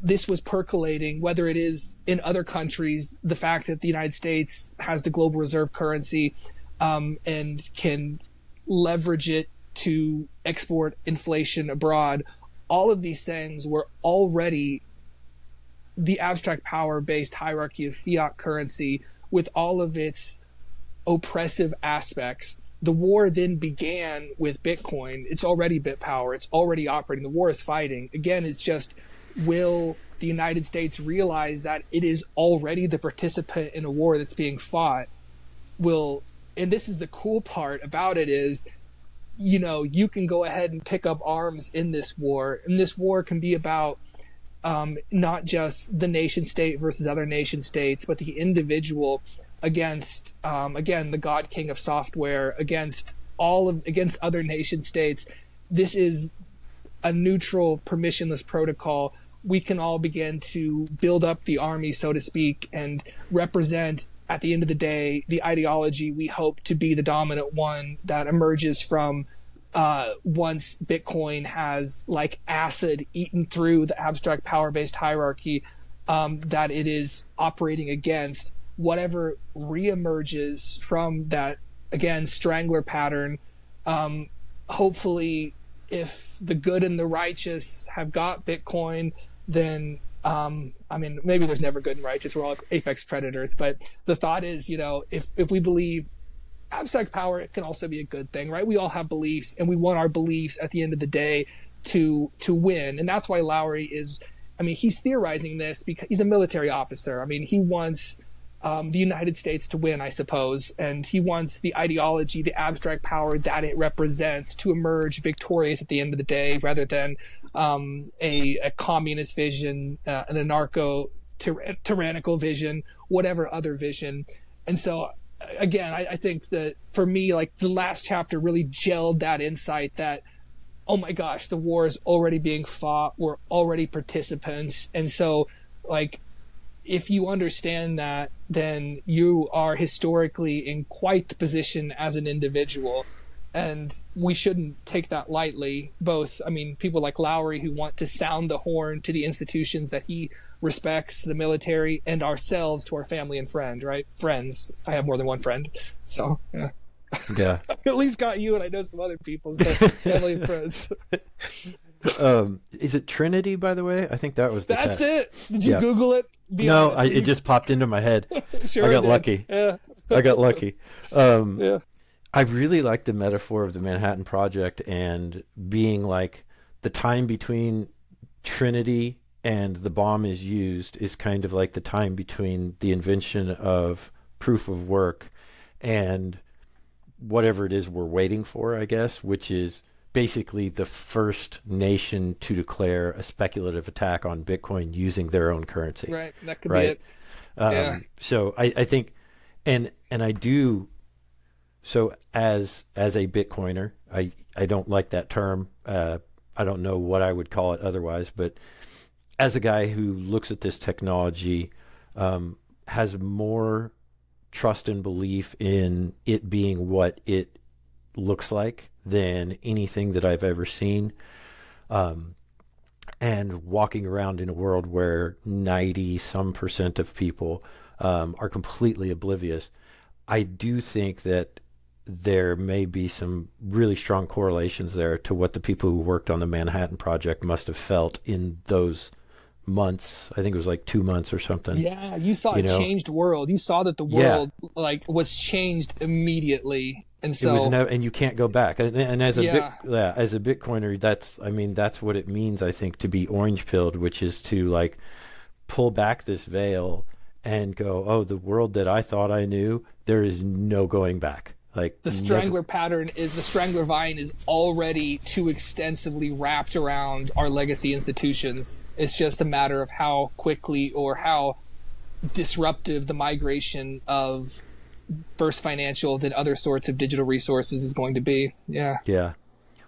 this was percolating, whether it is in other countries, the fact that the United States has the global reserve currency and can leverage it to export inflation abroad. All of these things were already the abstract power-based hierarchy of fiat currency with all of its oppressive aspects. The war then began with Bitcoin. It's already bit power. It's already operating. The war is fighting. Again, it's just, will the United States realize that it is already the participant in a war that's being fought? And this is the cool part about it is, you can go ahead and pick up arms in this war. And this war can be about not just the nation state versus other nation states, but the individual against, again, the God King of software, against other nation states. This is a neutral, permissionless protocol. We can all begin to build up the army, so to speak, and represent, at the end of the day, the ideology we hope to be the dominant one that emerges from once Bitcoin has, like acid, eaten through the abstract power-based hierarchy that it is operating against. Whatever reemerges from that, again, strangler pattern, hopefully, if the good and the righteous have got Bitcoin, then maybe there's never good and righteous. We're all apex predators. But the thought is, if we believe abstract power, it can also be a good thing, right? We all have beliefs, and we want our beliefs at the end of the day to win. And that's why Lowery is, he's theorizing this because he's a military officer. He wants the United States to win, I suppose, and he wants the ideology, the abstract power that it represents to emerge victorious at the end of the day, rather than a communist vision, an anarcho-tyrannical vision, whatever other vision. And so, again, I think that for me, like, the last chapter really gelled that insight that, oh my gosh, the war is already being fought. We're already participants. And so, like, if you understand that, then you are historically in quite the position as an individual. And we shouldn't take that lightly. Both, people like Lowery who want to sound the horn to the institutions that he respects, the military, and ourselves to our family and friends. I have more than one friend. So, yeah. Yeah. I at least got you, and I know some other people, so family and friends. Is it Trinity, by the way? I think that was the That's test. it. Did you Google it? No, it just popped into my head. Sure, I got lucky. Yeah. I got lucky. Yeah. I really like the metaphor of the Manhattan Project and being like the time between Trinity and the bomb is used is kind of like the time between the invention of proof of work and whatever it is we're waiting for, I guess, which is basically the first nation to declare a speculative attack on Bitcoin using their own currency. Right. That could be it. Yeah. So I think, and I do. So as a Bitcoiner, I don't like that term. I don't know what I would call it otherwise, but as a guy who looks at this technology, has more trust and belief in it being what it looks like than anything that I've ever seen. And walking around in a world where 90% of people are completely oblivious, I do think that there may be some really strong correlations there to what the people who worked on the Manhattan Project must have felt in those months. I think it was like 2 months or something. Yeah, you saw a changed world. You saw that the world was changed immediately, and so it was and you can't go back. And as a as a Bitcoiner, that's what it means. I think to be orange pilled, which is to like pull back this veil and go, oh, the world that I thought I knew, there is no going back. Like the strangler pattern is the strangler vine is already too extensively wrapped around our legacy institutions. It's just a matter of how quickly or how disruptive the migration of first financial than other sorts of digital resources is going to be. Yeah. Yeah.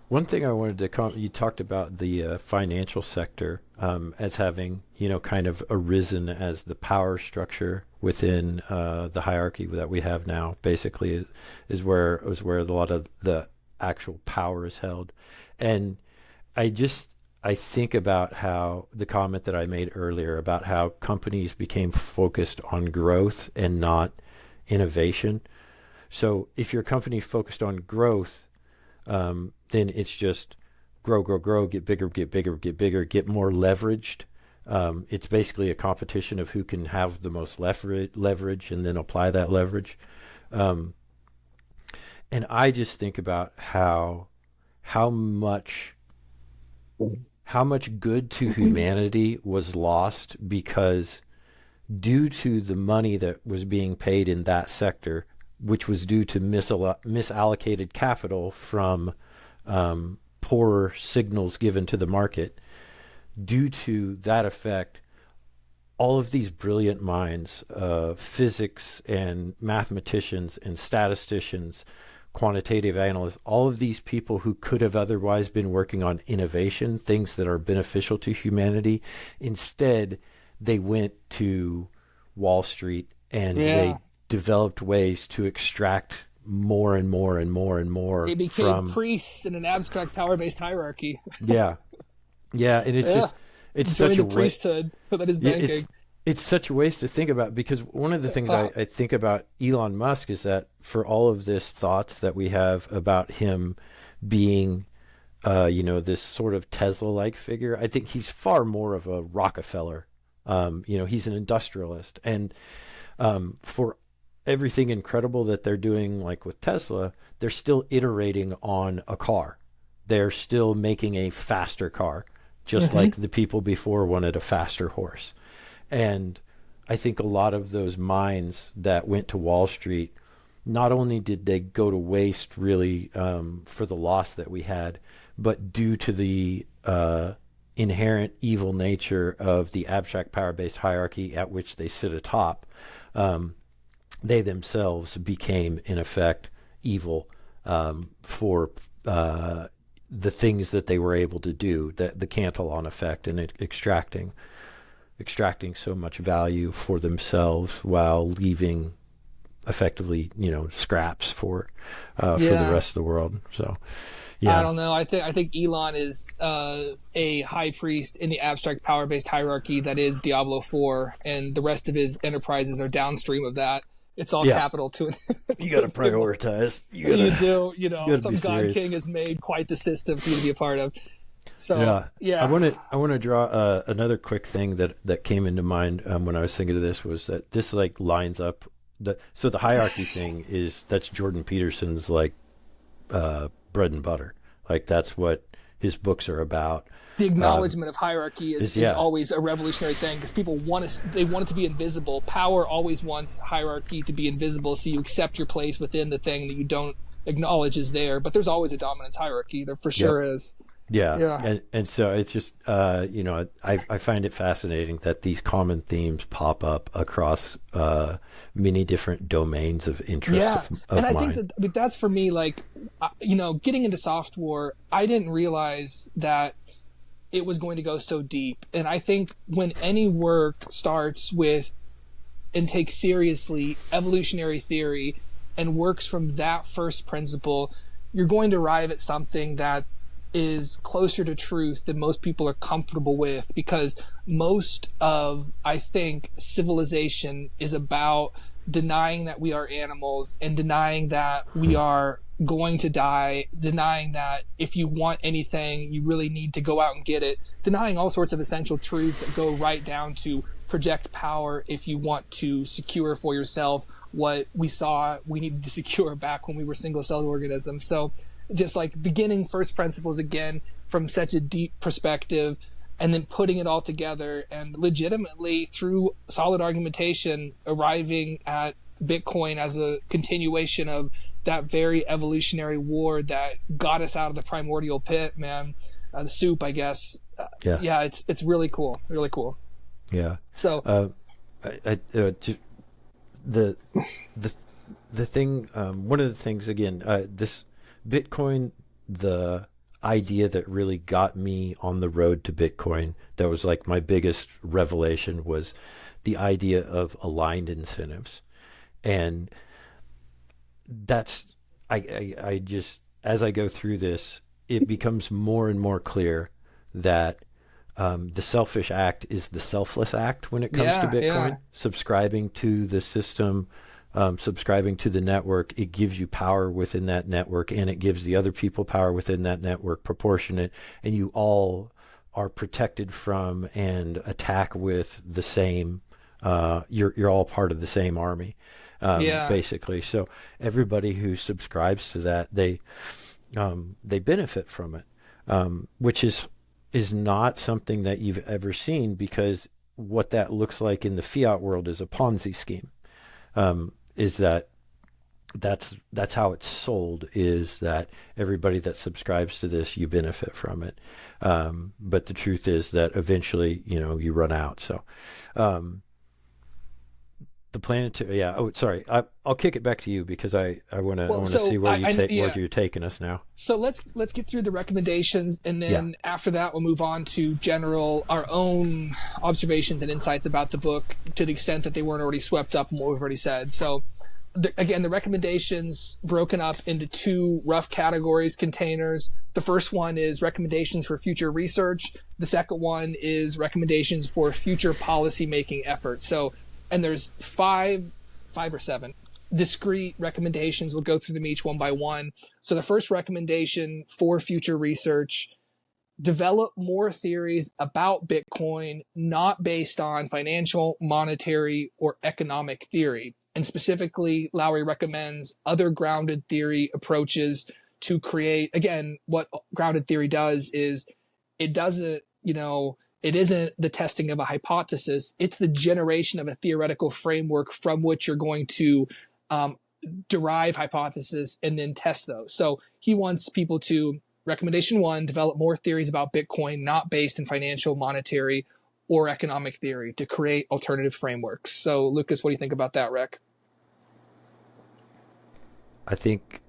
One thing I wanted to comment, you talked about the financial sector as having, kind of arisen as the power structure within the hierarchy that we have now. Basically, is where a lot of the actual power is held. And I think about how the comment that I made earlier about how companies became focused on growth and not innovation. So if your company focused on growth, then it's just grow, get bigger, get more leveraged. It's basically a competition of who can have the most leverage and then apply that leverage. And I just think about how much good to humanity was lost because due to the money that was being paid in that sector, which was due to misallocated capital from poor signals given to the market. Due to that effect, all of these brilliant minds, physics and mathematicians and statisticians, quantitative analysts, all of these people who could have otherwise been working on innovation, things that are beneficial to humanity, instead they went to Wall Street and they developed ways to extract more and more and more and more. They became priests in an abstract power-based hierarchy. Yeah, and it's such a priesthood that is banking. It's such a waste to think about, because one of the things I think about Elon Musk is that for all of this thoughts that we have about him being, this sort of Tesla-like figure, I think he's far more of a Rockefeller. He's an industrialist, and for everything incredible that they're doing, like with Tesla, they're still iterating on a car. They're still making a faster car, just like the people before wanted a faster horse. And I think a lot of those minds that went to Wall Street, not only did they go to waste really for the loss that we had, but due to the inherent evil nature of the abstract power-based hierarchy at which they sit atop, they themselves became, in effect, evil for the things that they were able to do, the Cantillon effect, and extracting so much value for themselves while leaving effectively, scraps for the rest of the world. So, yeah. I don't know. I think Elon is a high priest in the abstract power-based hierarchy that is Diablo 4, and the rest of his enterprises are downstream of that. It's all capital to it. You got to prioritize. You do. Some God King has made quite the system for you to be a part of. So yeah. I want to draw another quick thing that came into mind when I was thinking of this, was that this lines up the hierarchy thing that's Jordan Peterson's bread and butter. That's what his books are about. The acknowledgement of hierarchy is always a revolutionary thing, because people want it to be invisible. Power always wants hierarchy to be invisible, so you accept your place within the thing that you don't acknowledge is there. But there's always a dominance hierarchy. There for sure is. Yeah. And so it's just, I find it fascinating that these common themes pop up across many different domains of interest of and I mine. think that's for me, getting into Softwar, I didn't realize that it was going to go so deep. And I think when any work starts with and takes seriously evolutionary theory and works from that first principle, you're going to arrive at something that is closer to truth than most people are comfortable with, because most of, I think, civilization is about denying that we are animals and denying that we are going to die, denying that if you want anything, you really need to go out and get it, denying all sorts of essential truths that go right down to project power if you want to secure for yourself what we saw we needed to secure back when we were single-celled organisms. So just beginning first principles again from such a deep perspective, and then putting it all together and legitimately through solid argumentation arriving at Bitcoin as a continuation of that very evolutionary war that got us out of the primordial pit, man. The soup, I guess. It's really cool. Really cool. Yeah. So the the the thing, one of the things again, this Bitcoin, the idea that really got me on the road to Bitcoin, that was like my biggest revelation, was the idea of aligned incentives. And that's, I just, as I go through this, it becomes more and more clear that the selfish act is the selfless act when it comes to Bitcoin. Yeah. Subscribing to the system, subscribing to the network, it gives you power within that network, and it gives the other people power within that network proportionate, and you all are protected from and attack with the same, you're all part of the same army, basically. So everybody who subscribes to that, they benefit from it, which is not something that you've ever seen, because what that looks like in the fiat world is a Ponzi scheme. Is that's how it's sold, is that everybody that subscribes to this, you benefit from it. But the truth is that eventually, you run out. So, the planetary, sorry, I'll kick it back to you, because I want to see where you're taking us now. So let's get through the recommendations, and then after that we'll move on to our own observations and insights about the book, to the extent that they weren't already swept up in what we've already said. So again, the recommendations broken up into two rough categories, containers. The first one is recommendations for future research. The second one is recommendations for future policy making efforts. So, and there's five or seven discrete recommendations. We'll go through them each one by one. So the first recommendation for future research: develop more theories about Bitcoin not based on financial, monetary, or economic theory. And specifically, Lowery recommends other grounded theory approaches to create, again, what grounded theory does is it doesn't, it isn't the testing of a hypothesis. It's the generation of a theoretical framework from which you're going to derive hypotheses and then test those. So he wants people to, recommendation one, develop more theories about Bitcoin not based in financial, monetary, or economic theory, to create alternative frameworks. So Lucas, what do you think about that, Rec? I think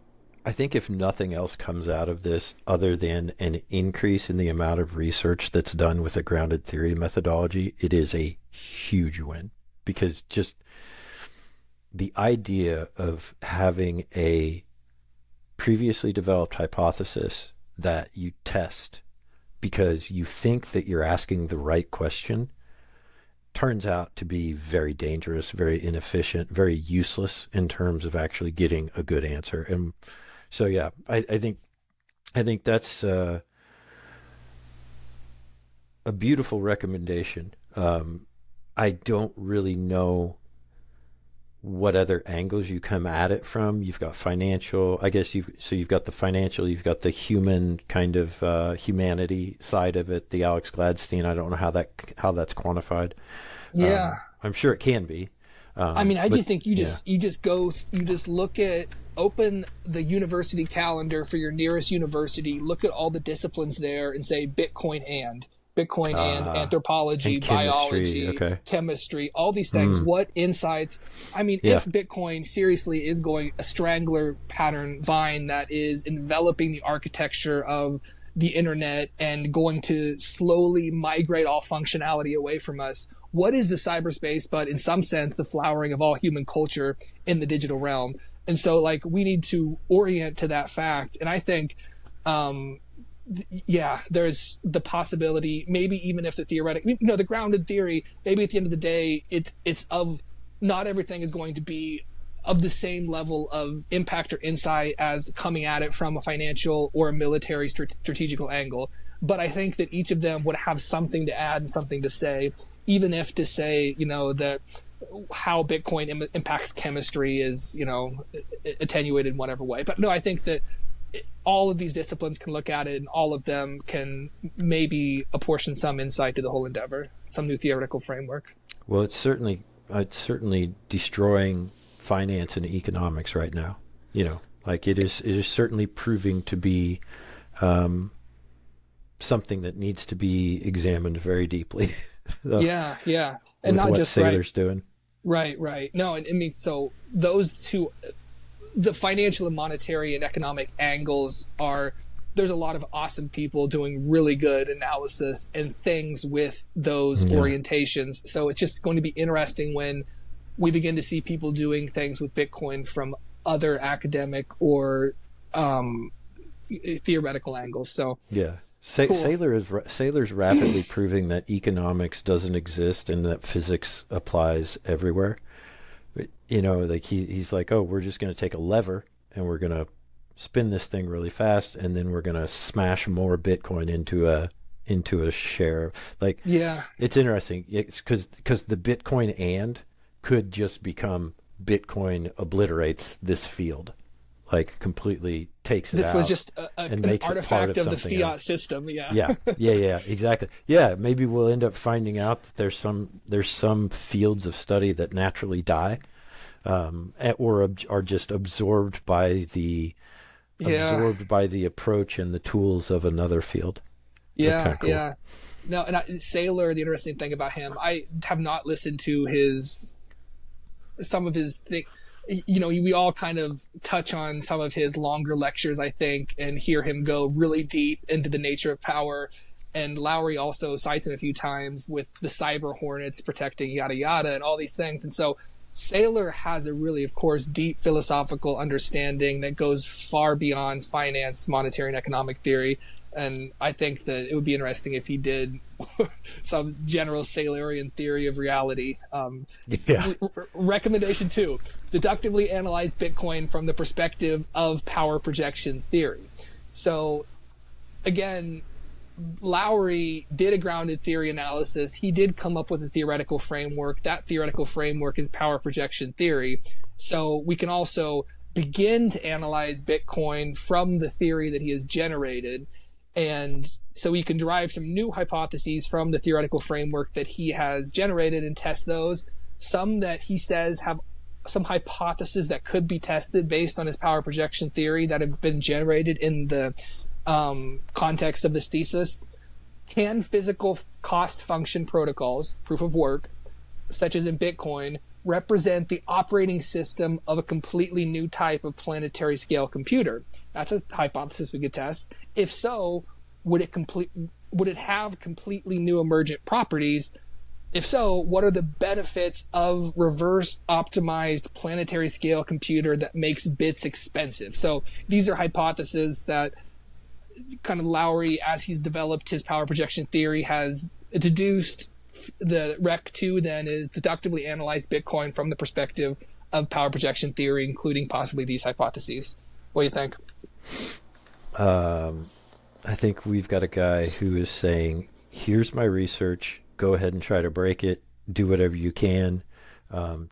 if nothing else comes out of this other than an increase in the amount of research that's done with a grounded theory methodology, it is a huge win. Because just the idea of having a previously developed hypothesis that you test because you think that you're asking the right question turns out to be very dangerous, very inefficient, very useless in terms of actually getting a good answer. And so, I think that's a beautiful recommendation. I don't really know what other angles you come at it from. You've got financial, I guess you've got the financial, you've got the human kind of humanity side of it, the Alex Gladstein. I don't know how that's quantified. Yeah. I'm sure it can be. I just think you just open the university calendar for your nearest university, look at all the disciplines there and say Bitcoin and anthropology, and chemistry, biology, chemistry, all these things. What insights? If Bitcoin seriously is going a strangler pattern vine that is enveloping the architecture of the internet and going to slowly migrate all functionality away from us, what is the cyberspace but in some sense the flowering of all human culture in the digital realm? And so we need to orient to that fact. And I think there's the possibility, maybe even if the the grounded theory, maybe at the end of the day, it's of not everything is going to be of the same level of impact or insight as coming at it from a financial or a military strategical angle. But I think that each of them would have something to add and something to say, even if to say, that how Bitcoin impacts chemistry is, attenuated in whatever way. But no, I think that all of these disciplines can look at it, and all of them can maybe apportion some insight to the whole endeavor, some new theoretical framework. Well, it's certainly destroying finance and economics right now. It is certainly proving to be something that needs to be examined very deeply. Yeah. and not what just Saylor's doing. Right. No, and I mean, so those two, the financial and monetary and economic angles are, there's a lot of awesome people doing really good analysis and things with those orientations. So it's just going to be interesting when we begin to see people doing things with Bitcoin from other academic or theoretical angles. So yeah. Cool. Saylor's rapidly proving that economics doesn't exist and that physics applies everywhere. You know, like he's like, oh, we're just going to take a lever and we're going to spin this thing really fast, and then we're going to smash more Bitcoin into a share. Like, yeah, it's interesting. It's because the Bitcoin and could just become Bitcoin obliterates this field. Like completely takes it out. This was just an artifact of the fiat else. system. Yeah, exactly. Yeah, maybe we'll end up finding out that there's some fields of study that naturally die, or are just absorbed by the approach and the tools of another field. Yeah, cool. yeah. No, and Saylor, the interesting thing about him, I have not listened to some of his things. You know, we all kind of touch on some of his longer lectures, I think, and hear him go really deep into the nature of power. And Lowery also cites him a few times with the cyber hornets protecting yada yada and all these things. And so Saylor has a really, of course, deep philosophical understanding that goes far beyond finance, monetary, and economic theory. And I think that it would be interesting if he did some general Saylorian theory of reality. Recommendation 2, deductively analyze Bitcoin from the perspective of power projection theory. So again, Lowery did a grounded theory analysis. He did come up with a theoretical framework. That theoretical framework is power projection theory. So we can also begin to analyze Bitcoin from the theory that he has generated. And so we can derive some new hypotheses from the theoretical framework that he has generated and test those. Some that he says have some hypotheses that could be tested based on his power projection theory that have been generated in the context of this thesis. Can physical cost function protocols, proof of work, such as in Bitcoin, represent the operating system of a completely new type of planetary scale computer? That's a hypothesis we could test. If so, would it have completely new emergent properties? If so, what are the benefits of reverse optimized planetary scale computer that makes bits expensive? So these are hypotheses that kind of Lowery, as he's developed his power projection theory, has deduced. The Rec 2 then is deductively analyze Bitcoin from the perspective of power projection theory, including possibly these hypotheses. What do you think? I think we've got a guy who is saying, here's my research, go ahead and try to break it, do whatever you can,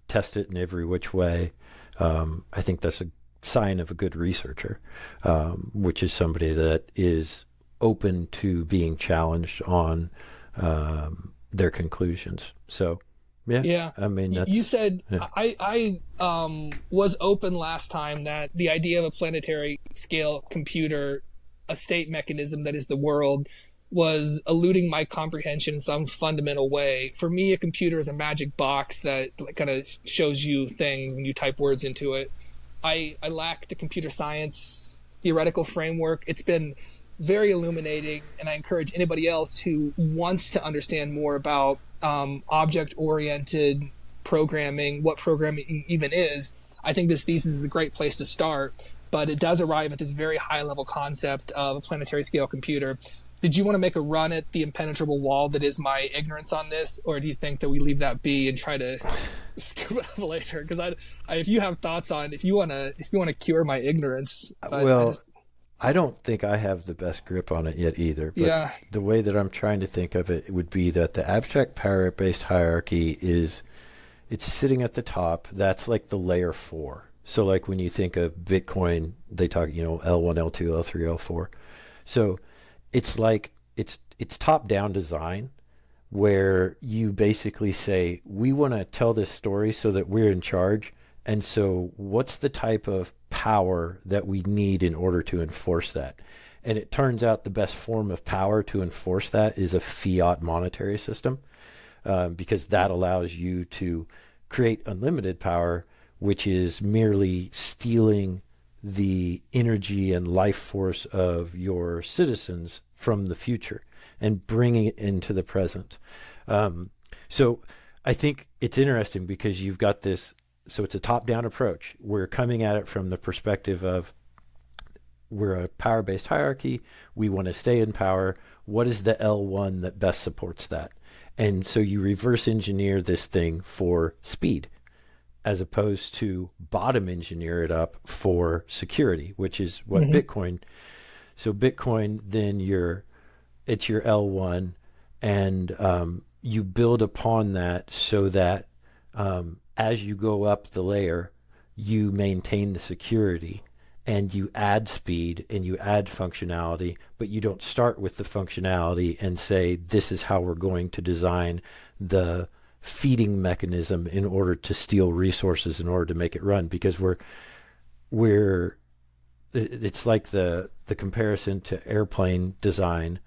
test it in every which way. I think that's a sign of a good researcher, which is somebody that is open to being challenged on their conclusions. So yeah. I mean, that's, you said, yeah. I was open last time that the idea of a planetary scale computer, a state mechanism that is the world, was eluding my comprehension in some fundamental way. For me, a computer is a magic box that kind of shows you things when you type words into it. I lack the computer science theoretical framework. It's been very illuminating, and I encourage anybody else who wants to understand more about object-oriented programming, what programming even is. I think this thesis is a great place to start, but it does arrive at this very high-level concept of a planetary scale computer. Did you want to make a run at the impenetrable wall that is my ignorance on this, or do you think that we leave that be and try to scoop it up later? Because if you have thoughts on, if you want to cure my ignorance, I don't think I have the best grip on it yet either. But the way that I'm trying to think of it would be that the abstract power-based hierarchy it's sitting at the top. That's like the layer 4. So like when you think of Bitcoin, they talk, L1, L2, L3, L4. So it's like it's top-down design where you basically say, we want to tell this story so that we're in charge. And so what's the type of power that we need in order to enforce that? And it turns out the best form of power to enforce that is a fiat monetary system. because that allows you to create unlimited power, which is merely stealing the energy and life force of your citizens from the future and bringing it into the present. So I think it's interesting because you've got this, so it's a top-down approach. We're coming at it from the perspective of we're a power-based hierarchy. We want to stay in power. What is the L1 that best supports that? And so you reverse engineer this thing for speed, as opposed to bottom engineer it up for security, which is what Bitcoin. So Bitcoin, then it's your L1, and you build upon that so that as you go up the layer, you maintain the security and you add speed and you add functionality, but you don't start with the functionality and say, this is how we're going to design the feeding mechanism in order to steal resources in order to make it run, because it's like the comparison to airplane design,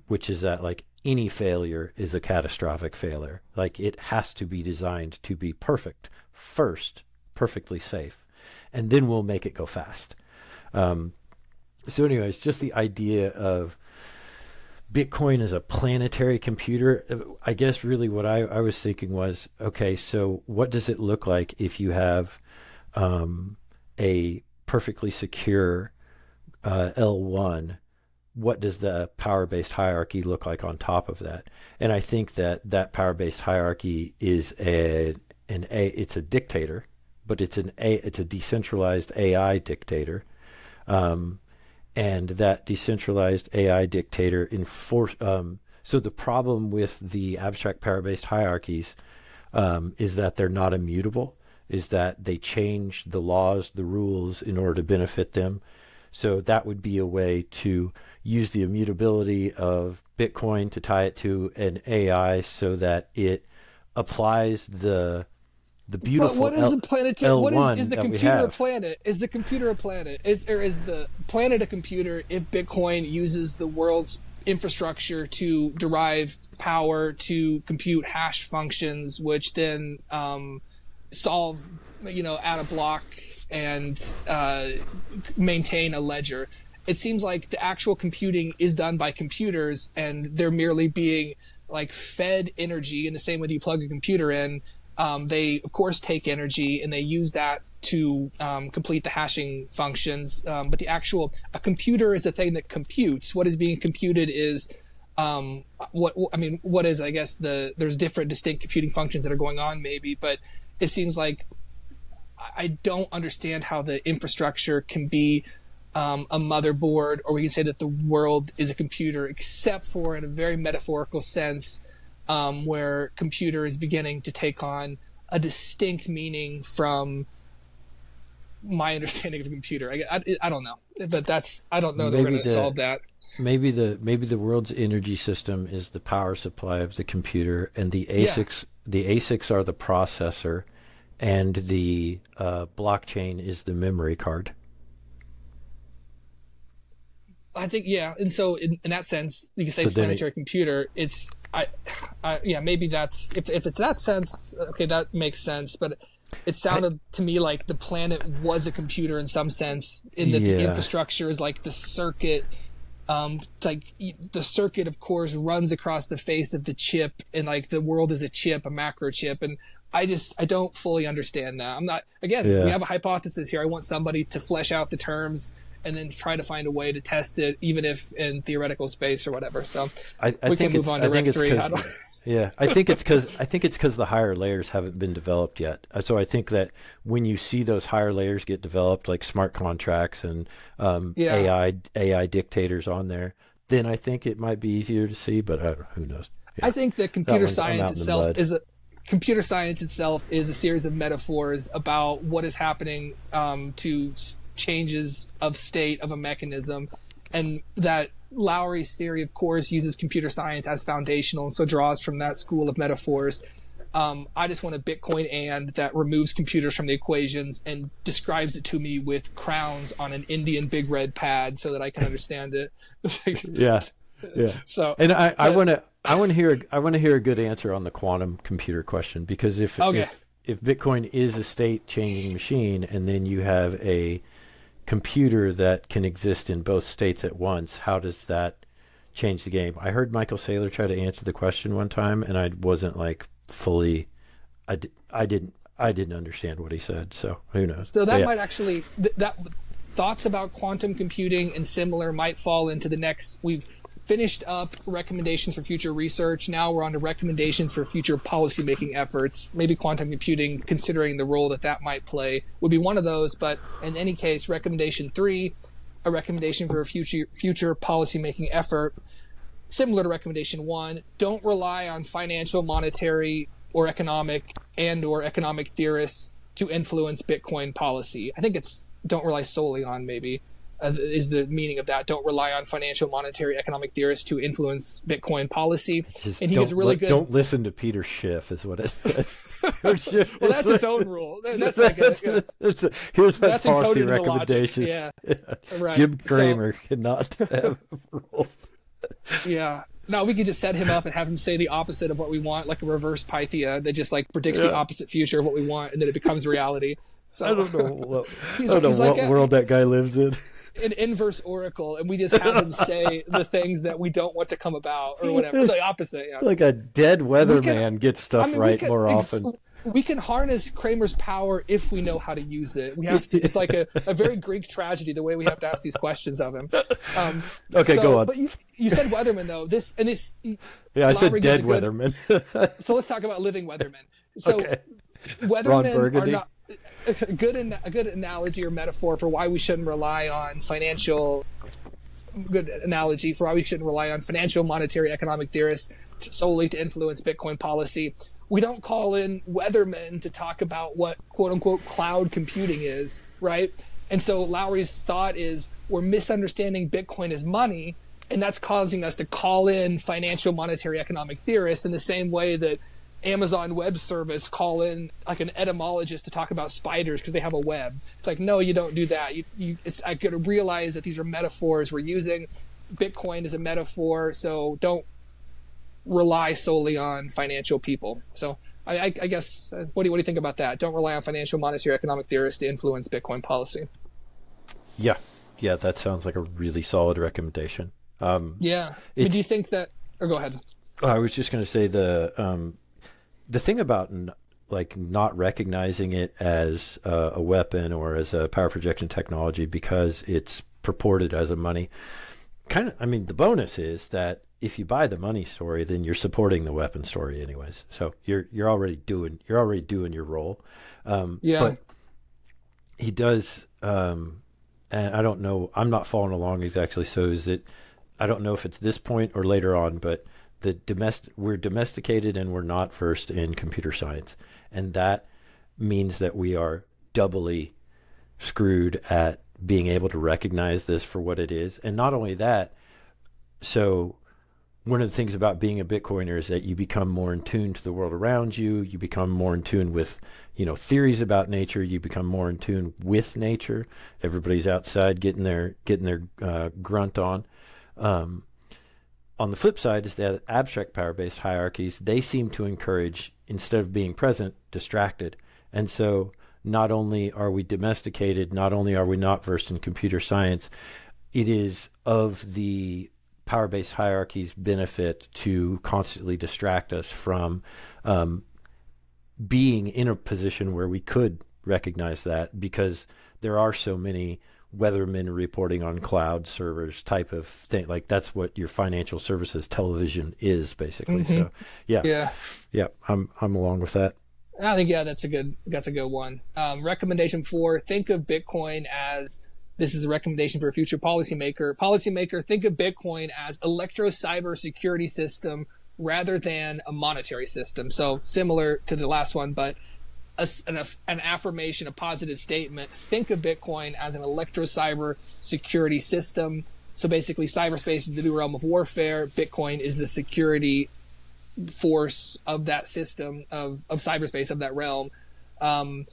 which is that like any failure is a catastrophic failure. Like it has to be designed to be perfect first, perfectly safe, and then we'll make it go fast. So anyways, just the idea of Bitcoin as a planetary computer, I guess really what I was thinking was, okay, so what does it look like if you have a perfectly secure L1? What does the power-based hierarchy look like on top of that? And I think that power-based hierarchy is it's a dictator, but it's a decentralized AI dictator. And that decentralized AI dictator so the problem with the abstract power-based hierarchies is that they're not immutable, is that they change the laws, the rules in order to benefit them. So that would be a way to use the immutability of Bitcoin to tie it to an AI so that it applies the beautiful. But what is the planetary? L1 is the computer a planet? Is the computer a planet? Is the planet a computer if Bitcoin uses the world's infrastructure to derive power to compute hash functions, which then solve, add a block and maintain a ledger? It seems like the actual computing is done by computers, and they're merely being like fed energy in the same way that you plug a computer in. They of course take energy and they use that to complete the hashing functions. But a computer is a thing that computes. What is being computed is what is, I guess, there's different distinct computing functions that are going on maybe, but it seems like I don't understand how the infrastructure can be a motherboard, or we can say that the world is a computer, except for in a very metaphorical sense, where computer is beginning to take on a distinct meaning from my understanding of a computer. I don't know, but I don't know that we're going to solve that. Maybe the world's energy system is the power supply of the computer, and the ASICs are the processor, and the blockchain is the memory card. I think, yeah. And so in that sense, you can say planetary computer. It's, maybe that's, if it's that sense, okay, that makes sense. But it sounded to me like the planet was a computer in some sense, in that the infrastructure is like the circuit. Like the circuit, of course, runs across the face of the chip, and like the world is a chip, a macro chip. And I don't fully understand that. We have a hypothesis here. I want somebody to flesh out the terms and then try to find a way to test it, even if in theoretical space or whatever. So I think move on to Rec 3. I think it's because the higher layers haven't been developed yet. So I think that when you see those higher layers get developed, like smart contracts and AI dictators on there, then I think it might be easier to see. But who knows? Yeah. I think that computer science itself is a series of metaphors about what is happening to changes of state of a mechanism, and that Lowery's theory, of course, uses computer science as foundational, and so draws from that school of metaphors. I just want a Bitcoin and that removes computers from the equations and describes it to me with crowns on an Indian big red pad so that I can understand it. Yeah. So, and I want I want to hear a good answer on the quantum computer question, because if Bitcoin is a state changing machine, and then you have a computer that can exist in both states at once, how does that change the game? I heard Michael Saylor try to answer the question one time, and I wasn't like fully. I didn't understand what he said. So who knows? So that might actually that thoughts about quantum computing and similar might fall into the next. We've finished up recommendations for future research. Now we're on to recommendations for future policymaking efforts. Maybe quantum computing, considering the role that might play, would be one of those. But in any case, recommendation 3, a recommendation for a future policymaking effort, similar to recommendation 1, don't rely on financial, monetary, or economic theorists to influence Bitcoin policy. I think it's don't rely solely on, maybe. Is the meaning of that. Don't rely on financial, monetary, economic theorists to influence Bitcoin policy. And he was really good. Don't listen to Peter Schiff, is what it says. Well, that's its own rule. That's like here's my policy recommendation. Yeah, right. Jim Cramer cannot have a rule. Yeah. No, we could just set him up and have him say the opposite of what we want, like a reverse Pythia that just like predicts the opposite future of what we want, and then it becomes reality. So I don't know what world that guy lives in. An inverse oracle, and we just have him say the things that we don't want to come about, or whatever. The opposite, yeah. Like a dead weatherman gets stuff right more often. We can harness Kramer's power if we know how to use it. We have to. It's like a very Greek tragedy the way we have to ask these questions of him. Okay, go on. But you said weatherman though. I said dead weatherman. So let's talk about living weathermen. So weathermen are not. A good analogy or metaphor for why we shouldn't rely on financial monetary economic theorists solely to influence Bitcoin policy. We don't call in weathermen to talk about what quote unquote cloud computing is, right? And so Lowery's thought is we're misunderstanding Bitcoin as money, and that's causing us to call in financial monetary economic theorists in the same way that Amazon Web Service call in like an etymologist to talk about spiders because they have a web. It's like, no, you don't do that. I got to realize that these are metaphors we're using. Bitcoin is a metaphor, so don't rely solely on financial people. So I guess, what do you think about that? Don't rely on financial, monetary, economic theorists to influence Bitcoin policy. Yeah, that sounds like a really solid recommendation. Do you think that? Or go ahead. I was just going to say the thing about not recognizing it as a weapon or as a power projection technology because it's purported as a money, the bonus is that if you buy the money story, then you're supporting the weapon story anyways. So you're already doing your role. But he does, and I don't know, I'm not following along exactly. So I don't know if it's this point or later on, but we're domesticated and we're not versed in computer science, and that means that we are doubly screwed at being able to recognize this for what it is. And not only that, so one of the things about being a Bitcoiner is that you become more in tune to the world around you. You become more in tune with theories about nature. You become more in tune with nature. Everybody's outside getting their grunt on. On the flip side is that abstract power-based hierarchies, they seem to encourage, instead of being present, distracted. And so not only are we domesticated, not only are we not versed in computer science, it is of the power-based hierarchies' benefit to constantly distract us from being in a position where we could recognize that, because there are so many weathermen reporting on cloud servers type of thing. Like that's what your financial services television is basically. So I'm along with that. I think that's a good one. Recommendation 4: think of Bitcoin as, this is a recommendation for a future policymaker. Think of Bitcoin as electro cyber security system rather than a monetary system. So similar to the last one, but an affirmation, a positive statement. Think of Bitcoin as an electro-cyber security system. So basically, cyberspace is the new realm of warfare. Bitcoin is the security force of that system, of cyberspace, of that realm. And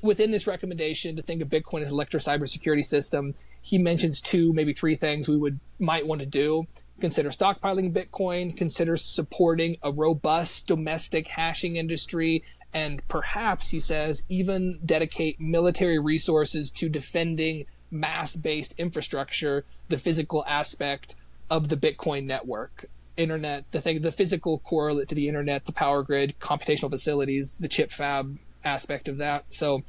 within this recommendation to think of Bitcoin as electro-cyber security system, he mentions 2, maybe 3 things we might want to do. consider stockpiling Bitcoin, consider supporting a robust domestic hashing industry, and perhaps, he says, even dedicate military resources to defending mass-based infrastructure, the physical aspect of the Bitcoin network. Internet, the physical correlate to the internet, the power grid, computational facilities, the chip fab aspect of that. So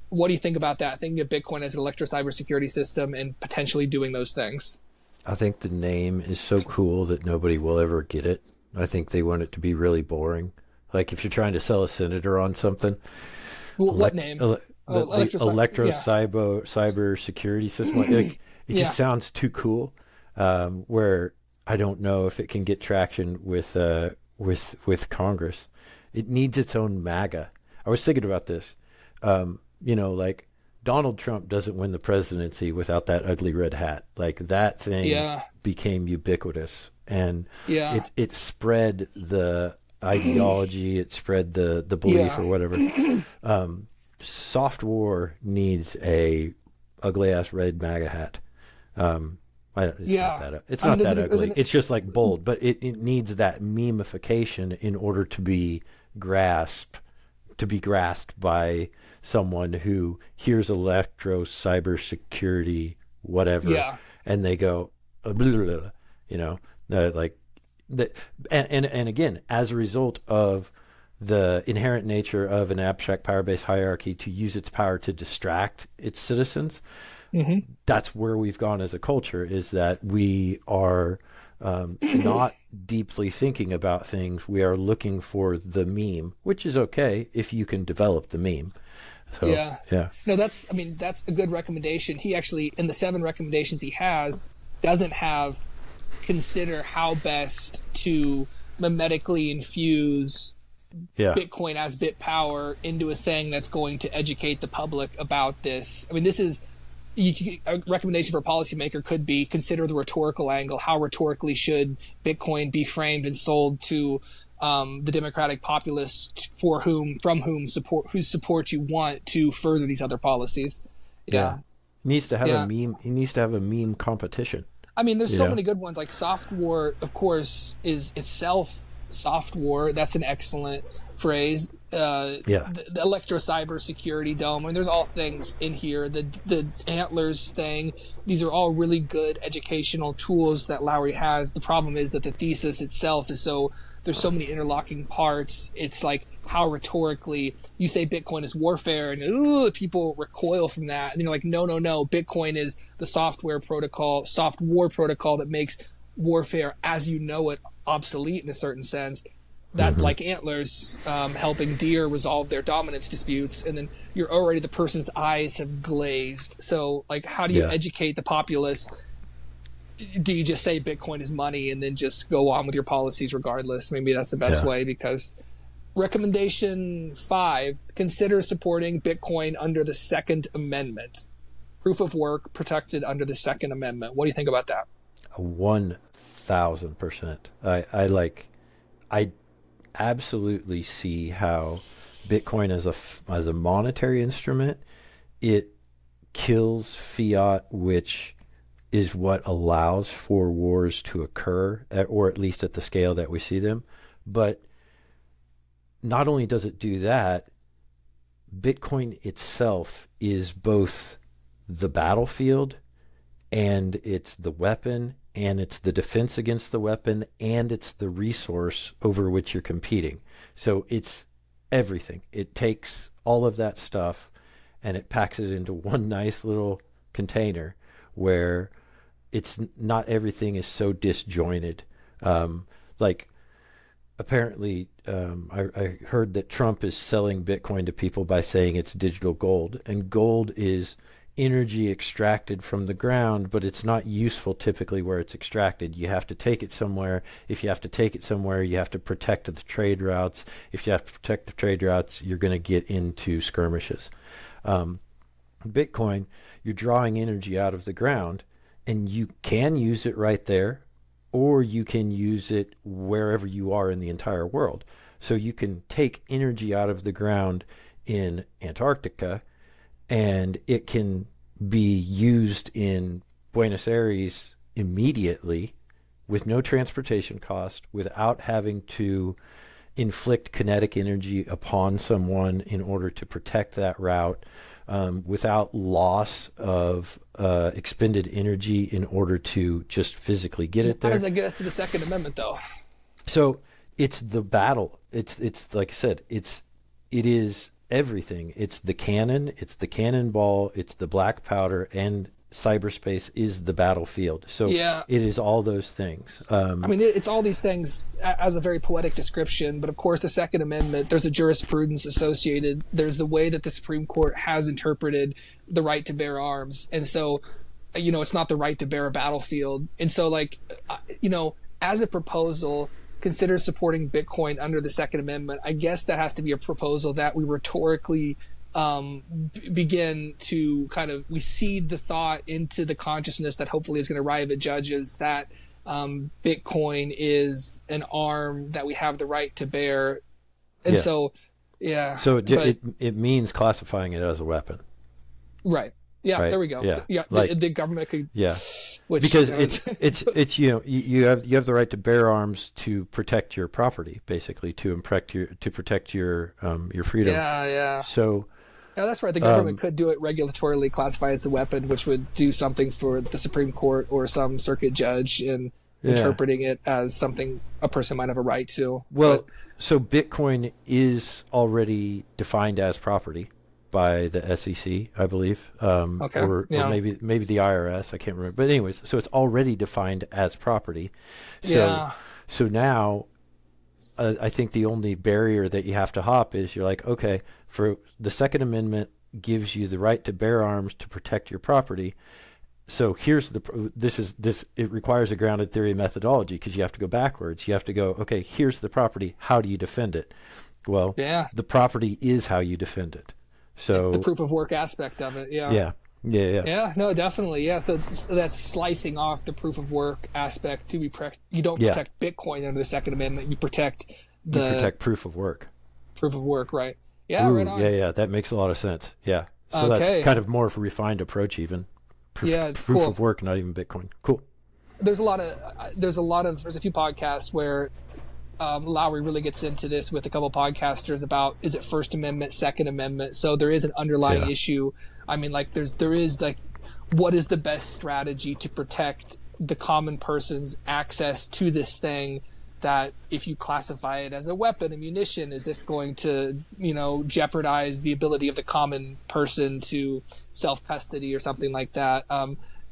what do you think about that? Thinking of Bitcoin as an electro cybersecurity system and potentially doing those things? I think the name is so cool that nobody will ever get it. I think they want it to be really boring. Like if you're trying to sell a senator on something. Well, what name? The electro cyber security system. Like, it just sounds too cool. Where I don't know if it can get traction with Congress. It needs its own MAGA. I was thinking about this. Like Donald Trump doesn't win the presidency without that ugly red hat. Like that thing became ubiquitous, and it spread the ideology, it spread the belief or whatever. Softwar needs a ugly ass red MAGA hat. It's not that ugly. It's just like bold, but it needs that memification in order to be grasped by someone who hears electro cybersecurity whatever, and they go, like that. And again, as a result of the inherent nature of an abstract power-based hierarchy to use its power to distract its citizens. That's where we've gone as a culture, is that we are not deeply thinking about things. We are looking for the meme, which is okay if you can develop the meme. So, No, that's a good recommendation. He actually, in the 7 recommendations he has, doesn't have consider how best to memetically infuse Bitcoin as bit power into a thing that's going to educate the public about this. I mean, this is a recommendation for a policymaker could be consider the rhetorical angle. How rhetorically should Bitcoin be framed and sold to the democratic populace whose support you want to further these other policies? He needs to have a meme. He needs to have a meme competition. I mean, there's so many good ones. Like Softwar, of course, is itself Softwar. That's an excellent phrase. The electro cyber security dome. I mean, there's all things in here. The antlers thing. These are all really good educational tools that Lowery has. The problem is that the thesis itself is there's so many interlocking parts. It's like how rhetorically you say Bitcoin is warfare, and people recoil from that. And you're like, no. Bitcoin is the Softwar protocol that makes warfare as you know it obsolete in a certain sense. That like antlers helping deer resolve their dominance disputes, and then the person's eyes have glazed. So like, how do you educate the populace? Do you just say Bitcoin is money and then just go on with your policies regardless? Maybe that's the best way. Because recommendation 5, consider supporting Bitcoin under the Second Amendment. Proof of work protected under the Second Amendment. What do you think about that? 1,000%. I absolutely see how Bitcoin as a monetary instrument, it kills fiat, which is what allows for wars to occur, or at least at the scale that we see them. But not only does it do that, Bitcoin itself is both the battlefield, and it's the weapon, and it's the defense against the weapon, and it's the resource over which you're competing. So it's everything. It takes all of that stuff and it packs it into one nice little container where it's not everything is so disjointed. Apparently, I heard that Trump is selling Bitcoin to people by saying it's digital gold, and gold is energy extracted from the ground, but it's not useful typically where it's extracted. You have to take it somewhere. If you have to take it somewhere, you have to protect the trade routes. If you have to protect the trade routes, you're going to get into skirmishes. Bitcoin, you're drawing energy out of the ground, and you can use it right there, or you can use it wherever you are in the entire world. So you can take energy out of the ground in Antarctica, and it can be used in Buenos Aires immediately with no transportation cost, without having to inflict kinetic energy upon someone in order to protect that route, without loss of expended energy in order to just physically get it there. How does that get us to the Second Amendment, though? So it's the battle. It's like I said, it is everything. It's the cannon, it's the cannonball, it's the black powder, and cyberspace is the battlefield. So yeah, it is all those things. I mean, it's all these things as a very poetic description, but of course the Second Amendment, there's a jurisprudence associated. There's the way that the Supreme Court has interpreted the right to bear arms. And so, it's not the right to bear a battlefield. And so, as a proposal, consider supporting Bitcoin under the Second Amendment. I guess that has to be a proposal that we rhetorically begin to we seed the thought into the consciousness that hopefully is going to arrive at judges that Bitcoin is an arm that we have the right to bear. And so it means classifying it as a weapon. Right. Yeah. Right? There we go. Yeah. The government could. Yeah. Because it's you have the right to bear arms to protect your property, basically to protect your freedom. Yeah. Yeah. So. Yeah, that's right. The government could do it regulatorily, classify as a weapon, which would do something for the Supreme Court or some circuit judge in interpreting it as something a person might have a right to. Well, so Bitcoin is already defined as property by the SEC, I believe, or maybe the IRS. I can't remember. But anyways, so it's already defined as property. So now, I think the only barrier that you have to hop is you're like, okay, for the Second Amendment gives you the right to bear arms to protect your property. So it requires a grounded theory methodology because you have to go backwards. You have to go, okay, here's the property. How do you defend it? Well, the property is how you defend it. So the proof of work aspect of it. Yeah. Yeah, no, definitely. Yeah, so that's slicing off the proof of work aspect to be you don't protect Bitcoin under the Second Amendment. You protect proof of work. Proof of work, right? Yeah, Ooh, right on. Yeah, that makes a lot of sense. Yeah. So that's kind of more of a refined approach even. Proof of work, not even Bitcoin. Cool. There's a few podcasts where Lowery really gets into this with a couple podcasters about, is it First Amendment, Second Amendment? So there is an underlying issue. I mean, there is what is the best strategy to protect the common person's access to this thing, that if you classify it as a weapon, a munition, is this going to, jeopardize the ability of the common person to self-custody or something like that?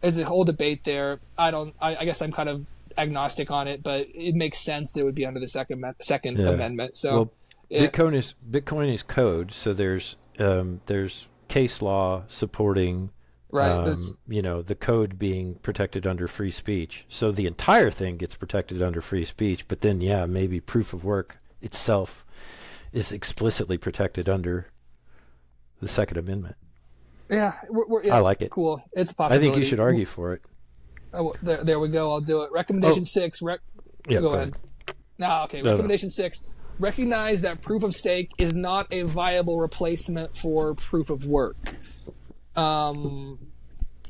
There's a whole debate there. I guess I'm kind of agnostic on it, but it makes sense that it would be under the Second Amendment. So, Bitcoin is code, so there's case law supporting the code being protected under free speech. So the entire thing gets protected under free speech, but then maybe proof of work itself is explicitly protected under the Second Amendment. Yeah, I like it. Cool. It's a possibility. I think you should argue for it. Oh, there we go. I'll do it. Recommendation 6. Go ahead. No, okay. Recommendation 6. Recognize that proof of stake is not a viable replacement for proof of work. And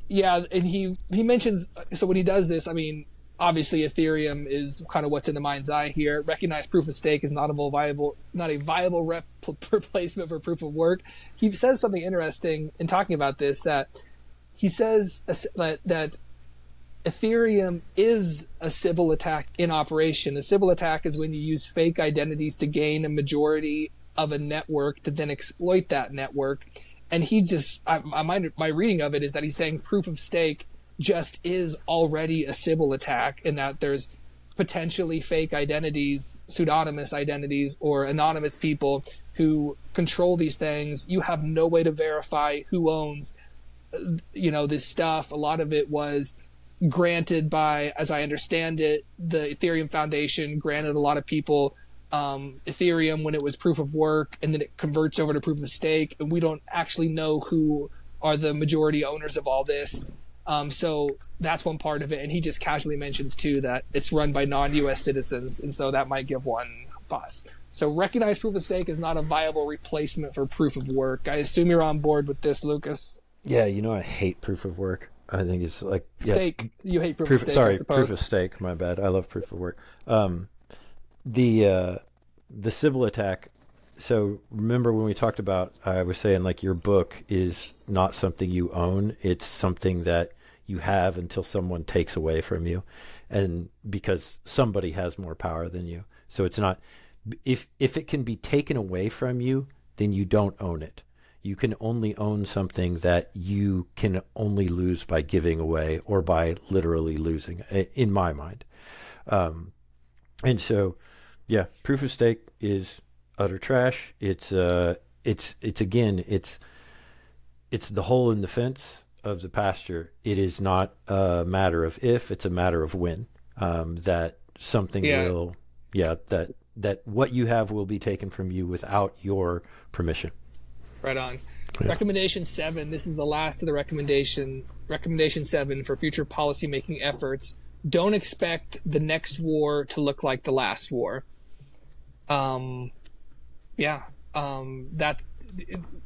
he mentions, so when he does this, I mean, obviously Ethereum is kind of what's in the mind's eye here. Recognize proof of stake is not a viable replacement for proof of work. He says something interesting in talking about this, that he says that Ethereum is a Sybil attack in operation. A Sybil attack is when you use fake identities to gain a majority of a network to then exploit that network. And he just, my reading of it is that he's saying proof of stake just is already a Sybil attack, in that there's potentially fake identities, pseudonymous identities, or anonymous people who control these things. You have no way to verify who owns, this stuff. A lot of it was granted by, as I understand it, the Ethereum Foundation granted a lot of people Ethereum when it was proof of work, and then it converts over to proof of stake, and we don't actually know who are the majority owners of all this. So that's one part of it, and he just casually mentions too that it's run by non-US citizens, and so that might give one pause. So recognize proof of stake is not a viable replacement for proof of work. I assume you're on board with this, Lucas. Yeah, I hate proof of work. I think it's like stake. You hate proof of stake, I suppose. Proof of stake. My bad. I love proof of work. The Sybil attack. So remember when we talked about, I was saying like your book is not something you own. It's something that you have until someone takes away from you, and because somebody has more power than you. So it's not, if it can be taken away from you, then you don't own it. You can only own something that you can only lose by giving away or by literally losing, in my mind. And so, yeah, proof of stake is utter trash. It's the hole in the fence of the pasture. It is not a matter of if, it's a matter of when, that something will, that what you have will be taken from you without your permission. Right on. Yeah. Recommendation 7. This is the last of the recommendation. Recommendation 7 for future policymaking efforts. Don't expect the next war to look like the last war. That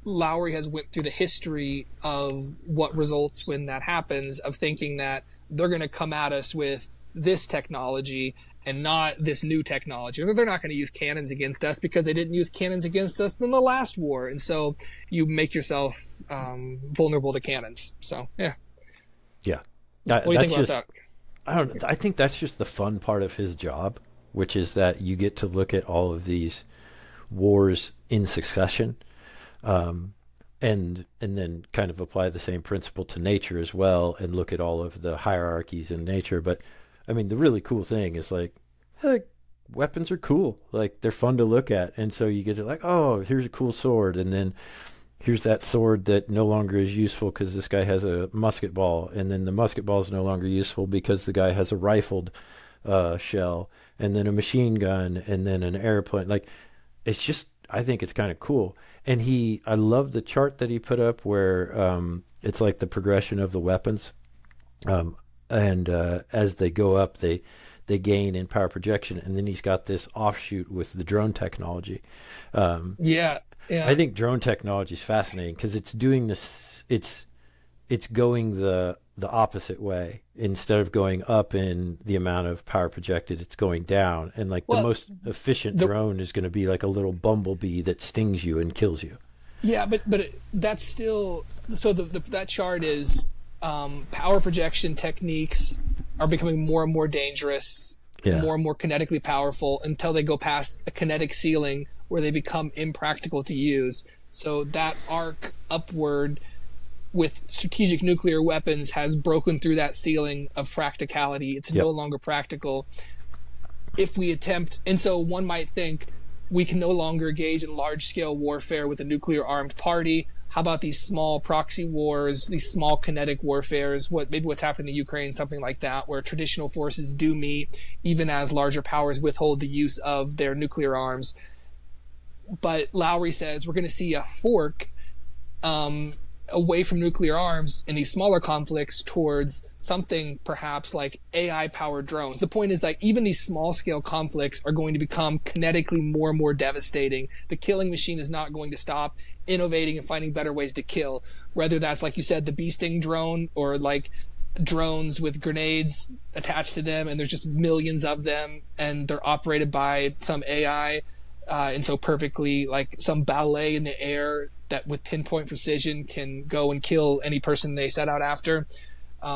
Lowery has went through the history of what results when that happens, of thinking that they're going to come at us with this technology and not this new technology. They're not going to use cannons against us because they didn't use cannons against us in the last war. And so you make yourself vulnerable to cannons. So, yeah. Yeah. What do you think about that? I don't know. I think that's just the fun part of his job, which is that you get to look at all of these wars in succession, and then kind of apply the same principle to nature as well, and look at all of the hierarchies in nature. But I mean, the really cool thing is like weapons are cool. Like they're fun to look at. And so you get to like, oh, here's a cool sword. And then here's that sword that no longer is useful because this guy has a musket ball. And then the musket ball is no longer useful because the guy has a rifled shell, and then a machine gun, and then an airplane. Like it's just, I think it's kind of cool. And I love the chart that he put up where it's like the progression of the weapons. And as they go up, they gain in power projection, and then he's got this offshoot with the drone technology. Yeah. I think drone technology is fascinating because it's doing this. It's going the opposite way. Instead of going up in the amount of power projected, it's going down. And like the most efficient drone is going to be like a little bumblebee that stings you and kills you. Yeah, but that's still so. That chart is. Power projection techniques are becoming more and more dangerous, more and more kinetically powerful until they go past a kinetic ceiling where they become impractical to use. So that arc upward with strategic nuclear weapons has broken through that ceiling of practicality. It's no longer practical if we attempt. And so one might think we can no longer engage in large-scale warfare with a nuclear-armed party. How about these small proxy wars, these small kinetic warfares, maybe what's happened in Ukraine, something like that, where traditional forces do meet, even as larger powers withhold the use of their nuclear arms. But Lowery says we're going to see a fork away from nuclear arms in these smaller conflicts towards something perhaps like AI-powered drones. The point is that even these small-scale conflicts are going to become kinetically more and more devastating. The killing machine is not going to stop innovating and finding better ways to kill, whether that's, like you said, the bee sting drone, or like drones with grenades attached to them, and there's just millions of them, and they're operated by some AI, and so perfectly, like some ballet in the air that with pinpoint precision can go and kill any person they set out after.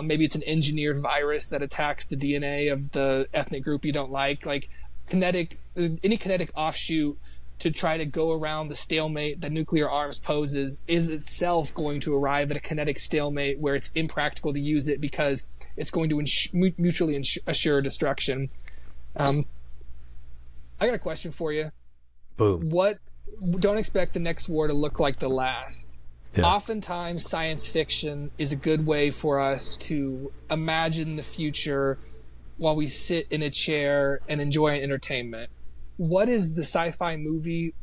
Maybe it's an engineered virus that attacks the DNA of the ethnic group you don't like. Like any kinetic offshoot to try to go around the stalemate that nuclear arms poses is itself going to arrive at a kinetic stalemate where it's impractical to use it because it's going to mutually assure destruction. I got a question for you. Boom. Don't expect the next war to look like the last. Yeah. Oftentimes, science fiction is a good way for us to imagine the future while we sit in a chair and enjoy entertainment. What is the sci-fi movie,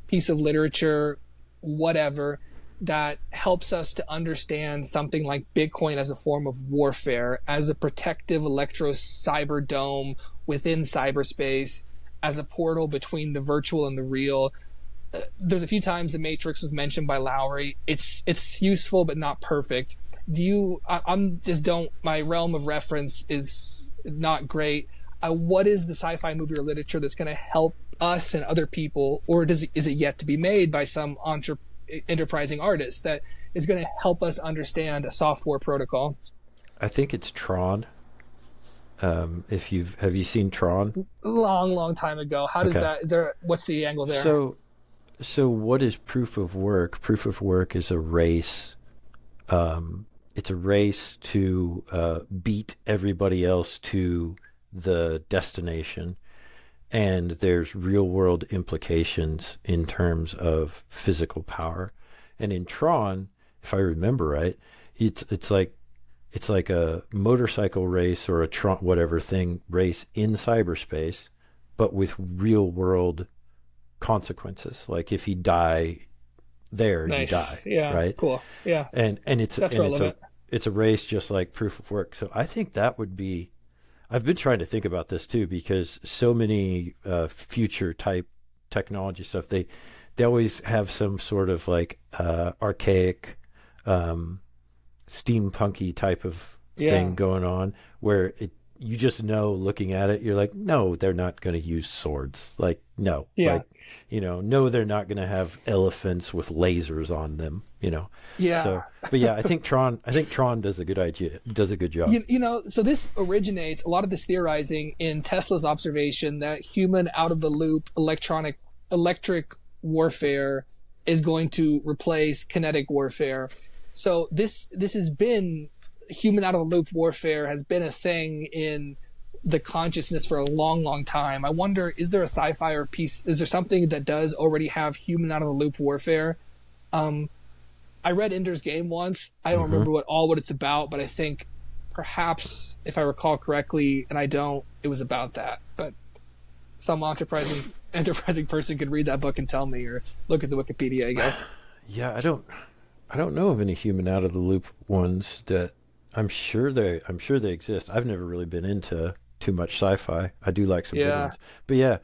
piece of literature, whatever, that helps us to understand something like Bitcoin as a form of warfare, as a protective electro-cyber dome within cyberspace, as a portal between the virtual and the real? there's a few times the Matrix was mentioned by Lowery. It's useful but not perfect. I'm just don't, my realm of reference is not great. What is the sci-fi movie or literature that's going to help us and other people, or is it yet to be made by some enterprising artist that is going to help us understand a software protocol? I think it's Tron. Have you seen Tron? Long time ago. How does what's the angle there? So what is proof of work? Proof of work is a race. It's a race to beat everybody else to the destination. And there's real world implications in terms of physical power. And in Tron, if I remember right, it's like a motorcycle race or a Tron whatever thing race in cyberspace, but with real world consequences. Like if you die there, nice. You die. Yeah. Right. Cool. Yeah. And it's a race just like proof of work. So I think that would be. I've been trying to think about this too, because so many future type technology stuff, they always have some sort of like archaic, steampunky type of thing going on, where you just know, looking at it, you're like, no, they're not going to use swords. Like, no, no, they're not going to have elephants with lasers on them, Yeah. So, but yeah, I think Tron does a good job. So this originates, a lot of this theorizing in Tesla's observation that human out of the loop electric warfare is going to replace kinetic warfare. So this has been, human out of the loop warfare has been a thing in the consciousness for a long time. I wonder, is there a sci-fi or piece, is there something that does already have human out of the loop warfare? I read Ender's Game once. I don't remember what it's about, but I think perhaps, if I recall correctly, and I don't, it was about that. But some enterprising person could read that book and tell me, or look at the Wikipedia, I guess. Yeah, I don't know of any human out of the loop ones that I'm sure they exist. I've never really been into too much sci-fi. I do like some good ones. But yeah,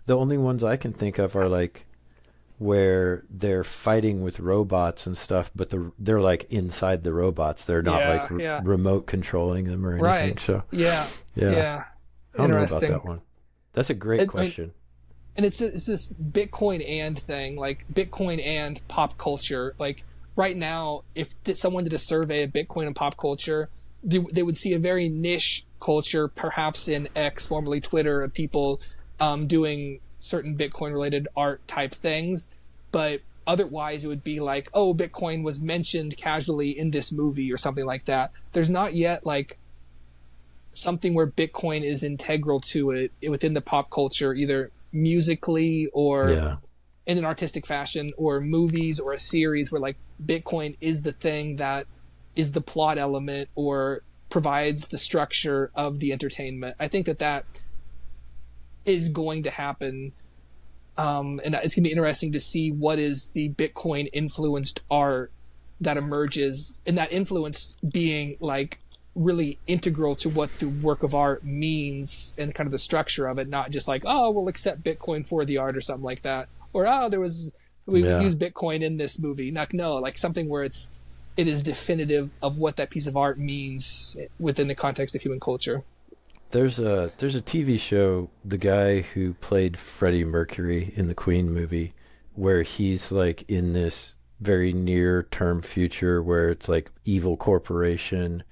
the only ones I can think of are like where they're fighting with robots and stuff, but they're like inside the robots. They're not remote controlling them or anything. Right. So yeah. I don't know about that one. That's a great question. And it's this Bitcoin and thing, like Bitcoin and pop culture. Like right now, if someone did a survey of Bitcoin and pop culture, they would see a very niche culture, perhaps in X, formerly Twitter, of people doing certain Bitcoin related art type things. But otherwise it would be like, oh, Bitcoin was mentioned casually in this movie or something like that. There's not yet like something where Bitcoin is integral to it within the pop culture, either musically or in an artistic fashion, or movies or a series where like Bitcoin is the thing that is the plot element or provides the structure of the entertainment. I think that is going to happen. And it's going to be interesting to see what is the Bitcoin influenced art that emerges, and that influence being like really integral to what the work of art means and kind of the structure of it, not just like, oh, we'll accept Bitcoin for the art or something like that. Or, oh, we used Bitcoin in this movie. No, like something where it is definitive of what that piece of art means within the context of human culture. There's a TV show, the guy who played Freddie Mercury in the Queen movie, where he's like in this very near term future where it's like evil corporation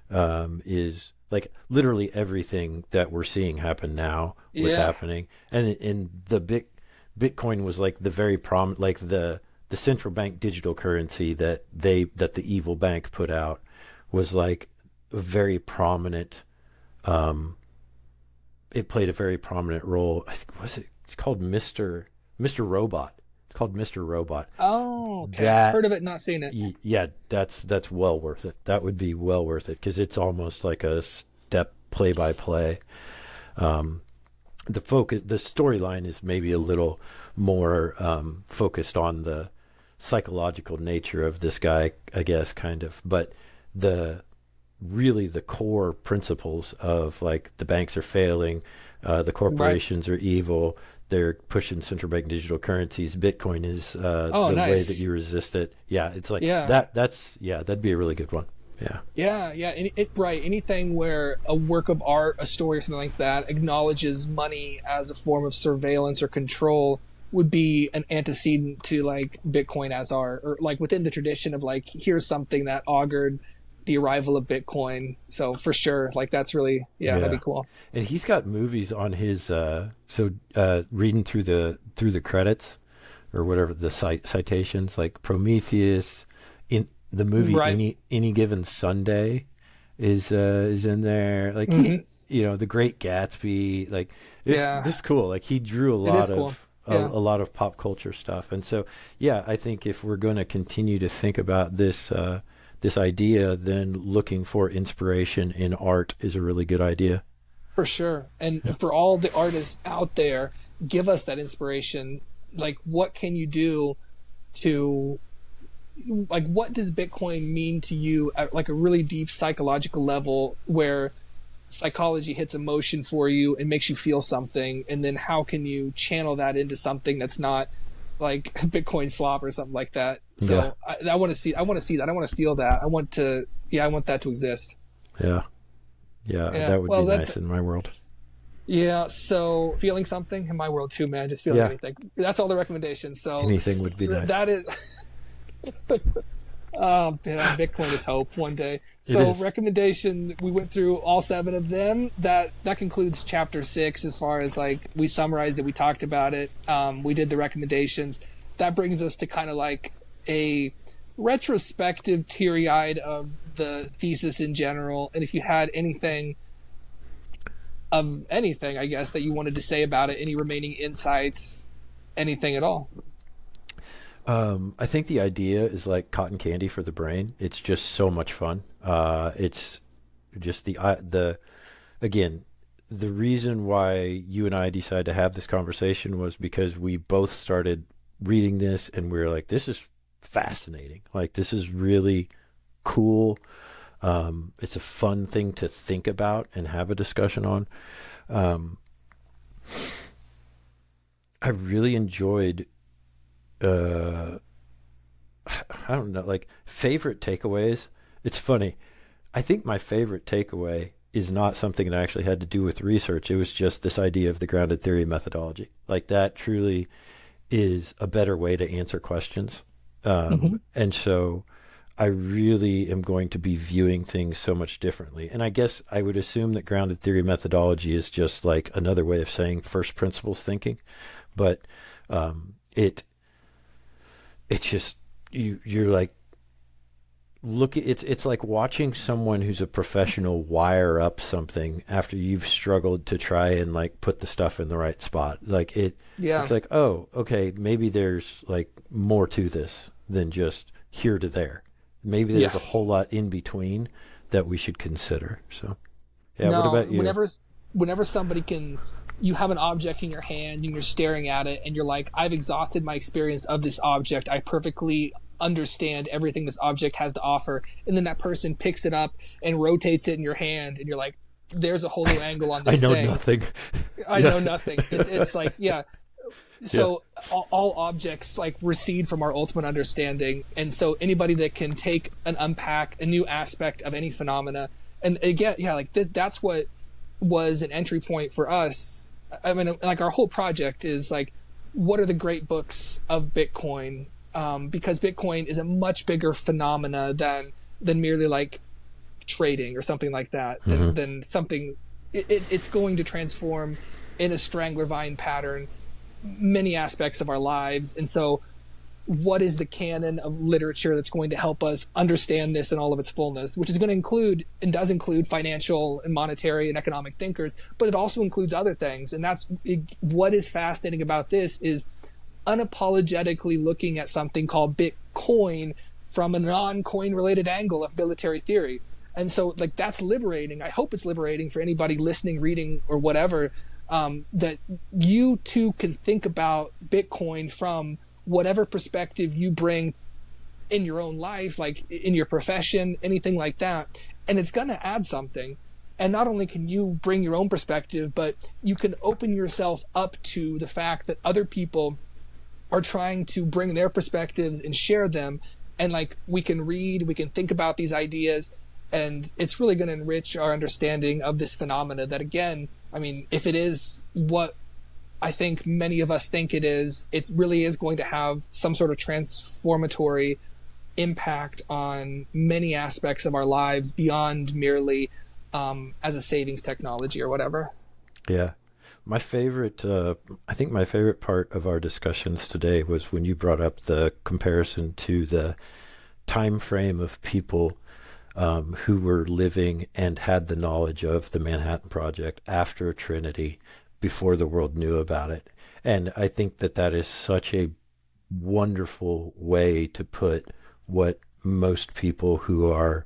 is like literally everything that we're seeing happen now was happening. And the Bitcoin was like the very like the central bank digital currency that the evil bank put out was like a very prominent, it played a very prominent role. I think, it's called Mr. Robot. It's called Mr. Robot. Oh, okay. I've heard of it, not seen it. Yeah, that's well worth it. That would be well worth it, because it's almost like a step play-by-play. The storyline is maybe a little more focused on the psychological nature of this guy, I guess, kind of. But really the core principles of like the banks are failing, the corporations are evil, they're pushing central bank digital currencies, Bitcoin is the way that you resist it. Yeah, it's like that'd be a really good one. Yeah. Right. Anything where a work of art, a story, or something like that acknowledges money as a form of surveillance or control would be an antecedent to like Bitcoin as art, or like within the tradition of like, here's something that augured the arrival of Bitcoin. So for sure, like that's really, that'd be cool. And he's got movies on his, reading through the credits or whatever, the citations, like Prometheus, in the movie Any Given Sunday is in there. Like, The Great Gatsby, like this is cool. Like he drew a lot of, a lot of pop culture stuff. And so, I think if we're going to continue to think about this idea, then looking for inspiration in art is a really good idea. For sure. And for all the artists out there, give us that inspiration. Like, what can you do to, like, what does Bitcoin mean to you at like a really deep psychological level where psychology hits emotion for you and makes you feel something? And then how can you channel that into something that's not like Bitcoin slop or something like that? So I want to see that. I want to feel that. I want that to exist. Yeah. That would be nice in my world. Yeah. So feeling something in my world too, man. Just feeling anything. That's all the recommendations. So anything would be nice. That is. Bitcoin is hope one day. So recommendation, we went through all 7 of them. That concludes chapter 6 as far as like we summarized it, we talked about it. We did the recommendations. That brings us to kind of like a retrospective, teary-eyed of the thesis in general. And if you had anything, I guess, that you wanted to say about it, any remaining insights, anything at all. I think the idea is like cotton candy for the brain. It's just so much fun. It's just the reason why you and I decided to have this conversation was because we both started reading this and we were like, this is fascinating. Like, this is really cool. It's a fun thing to think about and have a discussion on. I really enjoyed I don't know, like favorite takeaways. It's funny. I think my favorite takeaway is not something that actually had to do with research. It was just this idea of the grounded theory methodology. Like, that truly is a better way to answer questions. And so I really am going to be viewing things so much differently. And I guess I would assume that grounded theory methodology is just like another way of saying first principles thinking. But it's just, you're like, it's like watching someone who's a professional wire up something after you've struggled to try and like put the stuff in the right spot. Like it's like, oh, okay, maybe there's like more to this than just here to there. Maybe there's a whole lot in between that we should consider. So what about you? Whenever somebody you have an object in your hand and you're staring at it and you're like, I've exhausted my experience of this object. I perfectly understand everything this object has to offer. And then that person picks it up and rotates it in your hand and you're like, there's a whole new angle on this thing. I know nothing. I know nothing. It's like, So all objects like recede from our ultimate understanding. And so anybody that can take and unpack a new aspect of any phenomena, and again, like this, that's what was an entry point for us. I mean, like our whole project is like, what are the great books of Bitcoin? Because Bitcoin is a much bigger phenomena than merely like trading or something like that. Than something, it's going to transform in a strangler vine pattern many aspects of our lives. And so what is the canon of literature that's going to help us understand this in all of its fullness, which is going to include and does include financial and monetary and economic thinkers, but it also includes other things. And that's what is fascinating about this is unapologetically looking at something called Bitcoin from a non-coin related angle of military theory. And so like that's liberating. I hope it's liberating for anybody listening, reading, or whatever, that you too can think about Bitcoin from whatever perspective you bring in your own life, like in your profession, anything like that. and it's going to add something. And not only can you bring your own perspective, but you can open yourself up to the fact that other people are trying to bring their perspectives and share them. And like, we can read, we can think about these ideas, and it's really going to enrich our understanding of this phenomena that, again, I mean, if it is what I think many of us think it really is going to have some sort of transformatory impact on many aspects of our lives beyond merely as a savings technology or whatever. Yeah. My favorite, I think my favorite part of our discussions today was when you brought up the comparison to the time frame of people who were living and had the knowledge of the Manhattan Project after Trinity, before the world knew about it. And I think that that is such a wonderful way to put what most people who are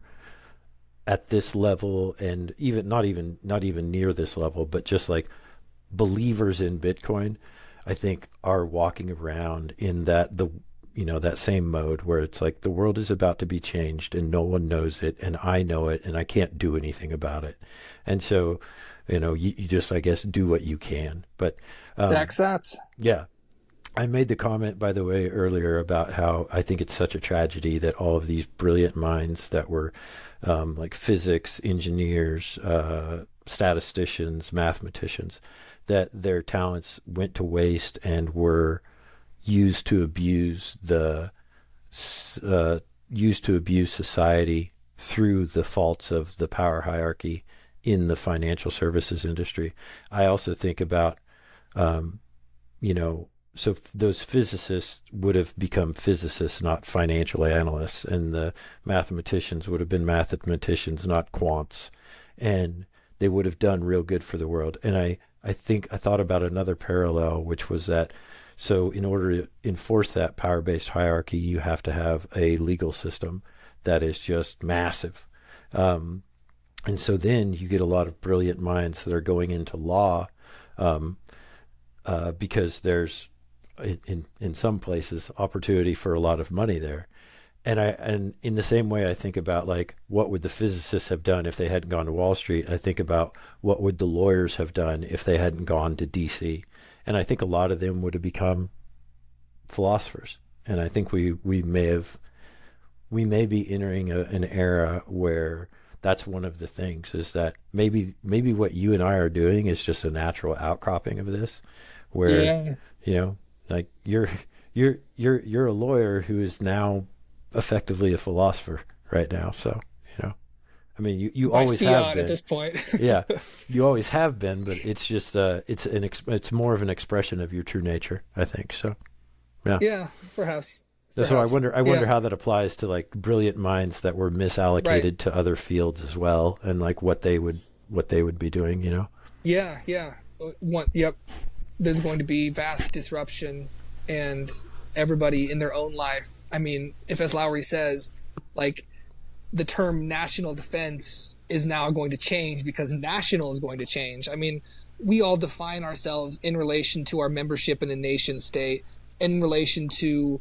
at this level, and even not even near this level, but just like believers in Bitcoin, I think are walking around in that that same mode where it's like the world is about to be changed and no one knows it, and I know it, and I can't do anything about it. And so, you just, I guess, do what you can. But Sats. Yeah. I made the comment, by the way, earlier about how I think it's such a tragedy that all of these brilliant minds that were like physics, engineers, statisticians, mathematicians, that their talents went to waste and were used to abuse society through the faults of the power hierarchy in the financial services industry. I also think about, so those physicists would have become physicists, not financial analysts, and the mathematicians would have been mathematicians, not quants, and they would have done real good for the world. And I thought about another parallel, which was that, so in order to enforce that power-based hierarchy, you have to have a legal system that is just massive. And so then you get a lot of brilliant minds that are going into law because there's, in some places, opportunity for a lot of money there. And in the same way, I think about, like, what would the physicists have done if they hadn't gone to Wall Street? I think about what would the lawyers have done if they hadn't gone to DC? And I think a lot of them would have become philosophers. And I think we may be entering an era where that's one of the things, is that maybe what you and I are doing is just a natural outcropping of this, where like you're a lawyer who is now effectively a philosopher right now. So, I mean, you always have been at this point. Yeah, you always have been, but it's just it's more of an expression of your true nature, I think. So, yeah, perhaps. So I wonder how that applies to, like, brilliant minds that were misallocated to other fields as well, and like what they would be doing. Yeah. Yep. There's going to be vast disruption, and everybody in their own life. I mean, if, as Lowery says, like, the term national defense is now going to change because national is going to change. I mean, we all define ourselves in relation to our membership in a nation state, in relation to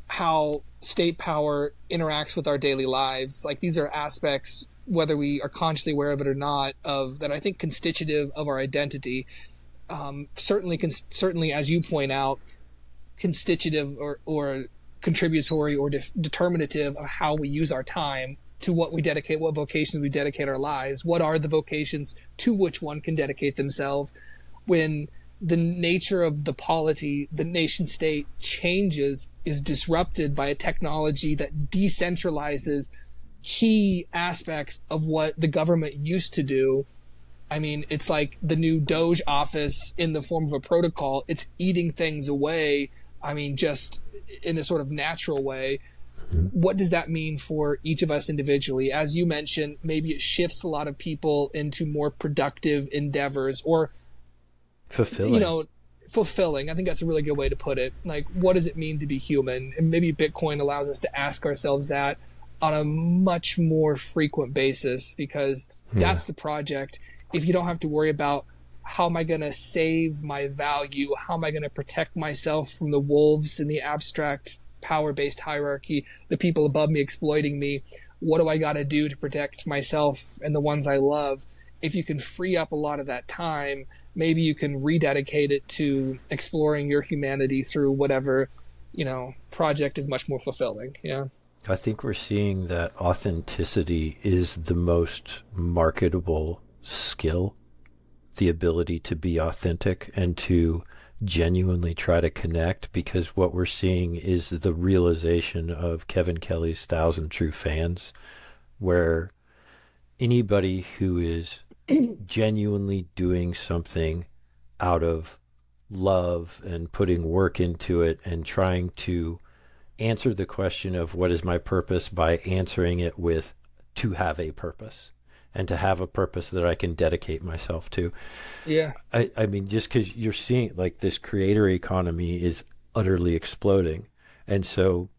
how state power interacts with our daily lives. Like, these are aspects, whether we are consciously aware of it or not, of that I think constitutive of our identity. Certainly, as you point out, constitutive or contributory or determinative of how we use our time, to what we dedicate, what vocations we dedicate our lives. What are the vocations to which one can dedicate themselves? When the nature of the polity, the nation state changes, is disrupted by a technology that decentralizes key aspects of what the government used to do. I mean, it's like the new Doge office in the form of a protocol. It's eating things away. I mean, just in a sort of natural way. What does that mean for each of us individually? As you mentioned, maybe it shifts a lot of people into more productive endeavors, or fulfilling. I think that's a really good way to put it. Like, what does it mean to be human? And maybe Bitcoin allows us to ask ourselves that on a much more frequent basis, because that's the project. If you don't have to worry about, how am I going to save my value? How am I going to protect myself from the wolves in the abstract power-based hierarchy, the people above me exploiting me? what do I got to do to protect myself and the ones I love? If you can free up a lot of that time, maybe you can rededicate it to exploring your humanity through whatever, project is much more fulfilling. Yeah. I think we're seeing that authenticity is the most marketable skill, the ability to be authentic and to genuinely try to connect, because what we're seeing is the realization of Kevin Kelly's 1,000 True Fans, where anybody who is genuinely doing something out of love and putting work into it and trying to answer the question of what is my purpose by answering it with to have a purpose and to have a purpose that I can dedicate myself to. Yeah. I mean, just because you're seeing like this creator economy is utterly exploding. And so,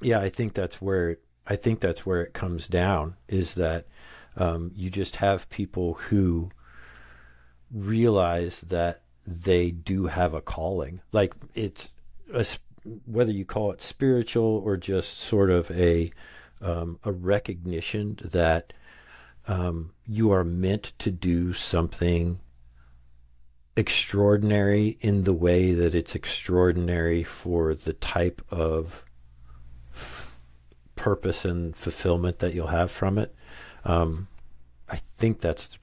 yeah, I think that's where it comes down, is that you just have people who realize that they do have a calling. Like whether you call it spiritual or just sort of a recognition that you are meant to do something extraordinary in the way that it's extraordinary for the type of purpose and fulfillment that you'll have from it. I think that's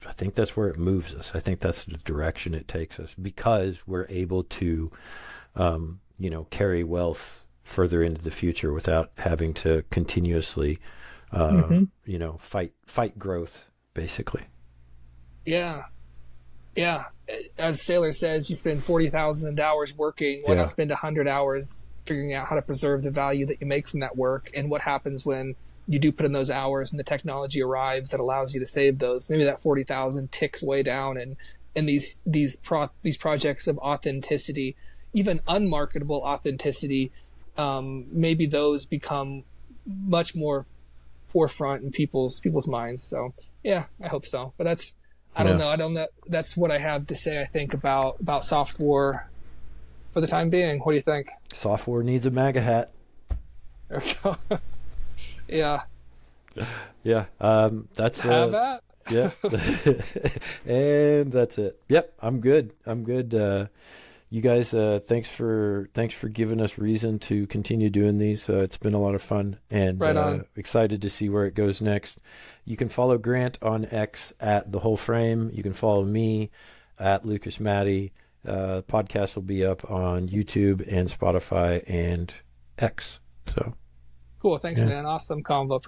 where it moves us. I think that's the direction it takes us, because we're able to carry wealth further into the future without having to continuously fight growth, basically. Yeah. As Sailor says, you spend 40,000 hours working. Why not spend 100 hours figuring out how to preserve the value that you make from that work? And what happens when you do put in those hours and the technology arrives that allows you to save those? Maybe that 40,000 ticks way down, and these projects of authenticity, even unmarketable authenticity, maybe those become much more forefront in people's minds. So yeah, I hope so. But I don't know. That's what I have to say, I think, about Softwar for the time being. What do you think? Softwar needs a MAGA hat. There we go. Yeah. Yeah. That's have that. Yeah. And that's it. Yep. I'm good. You guys, thanks for giving us reason to continue doing these. It's been a lot of fun, and right on. Excited to see where it goes next. You can follow Grant on X at thewholeframe. You can follow me at LucasMaddy. Podcast will be up on YouTube and Spotify and X. So cool. Thanks, man. Awesome convo. Appreciate it.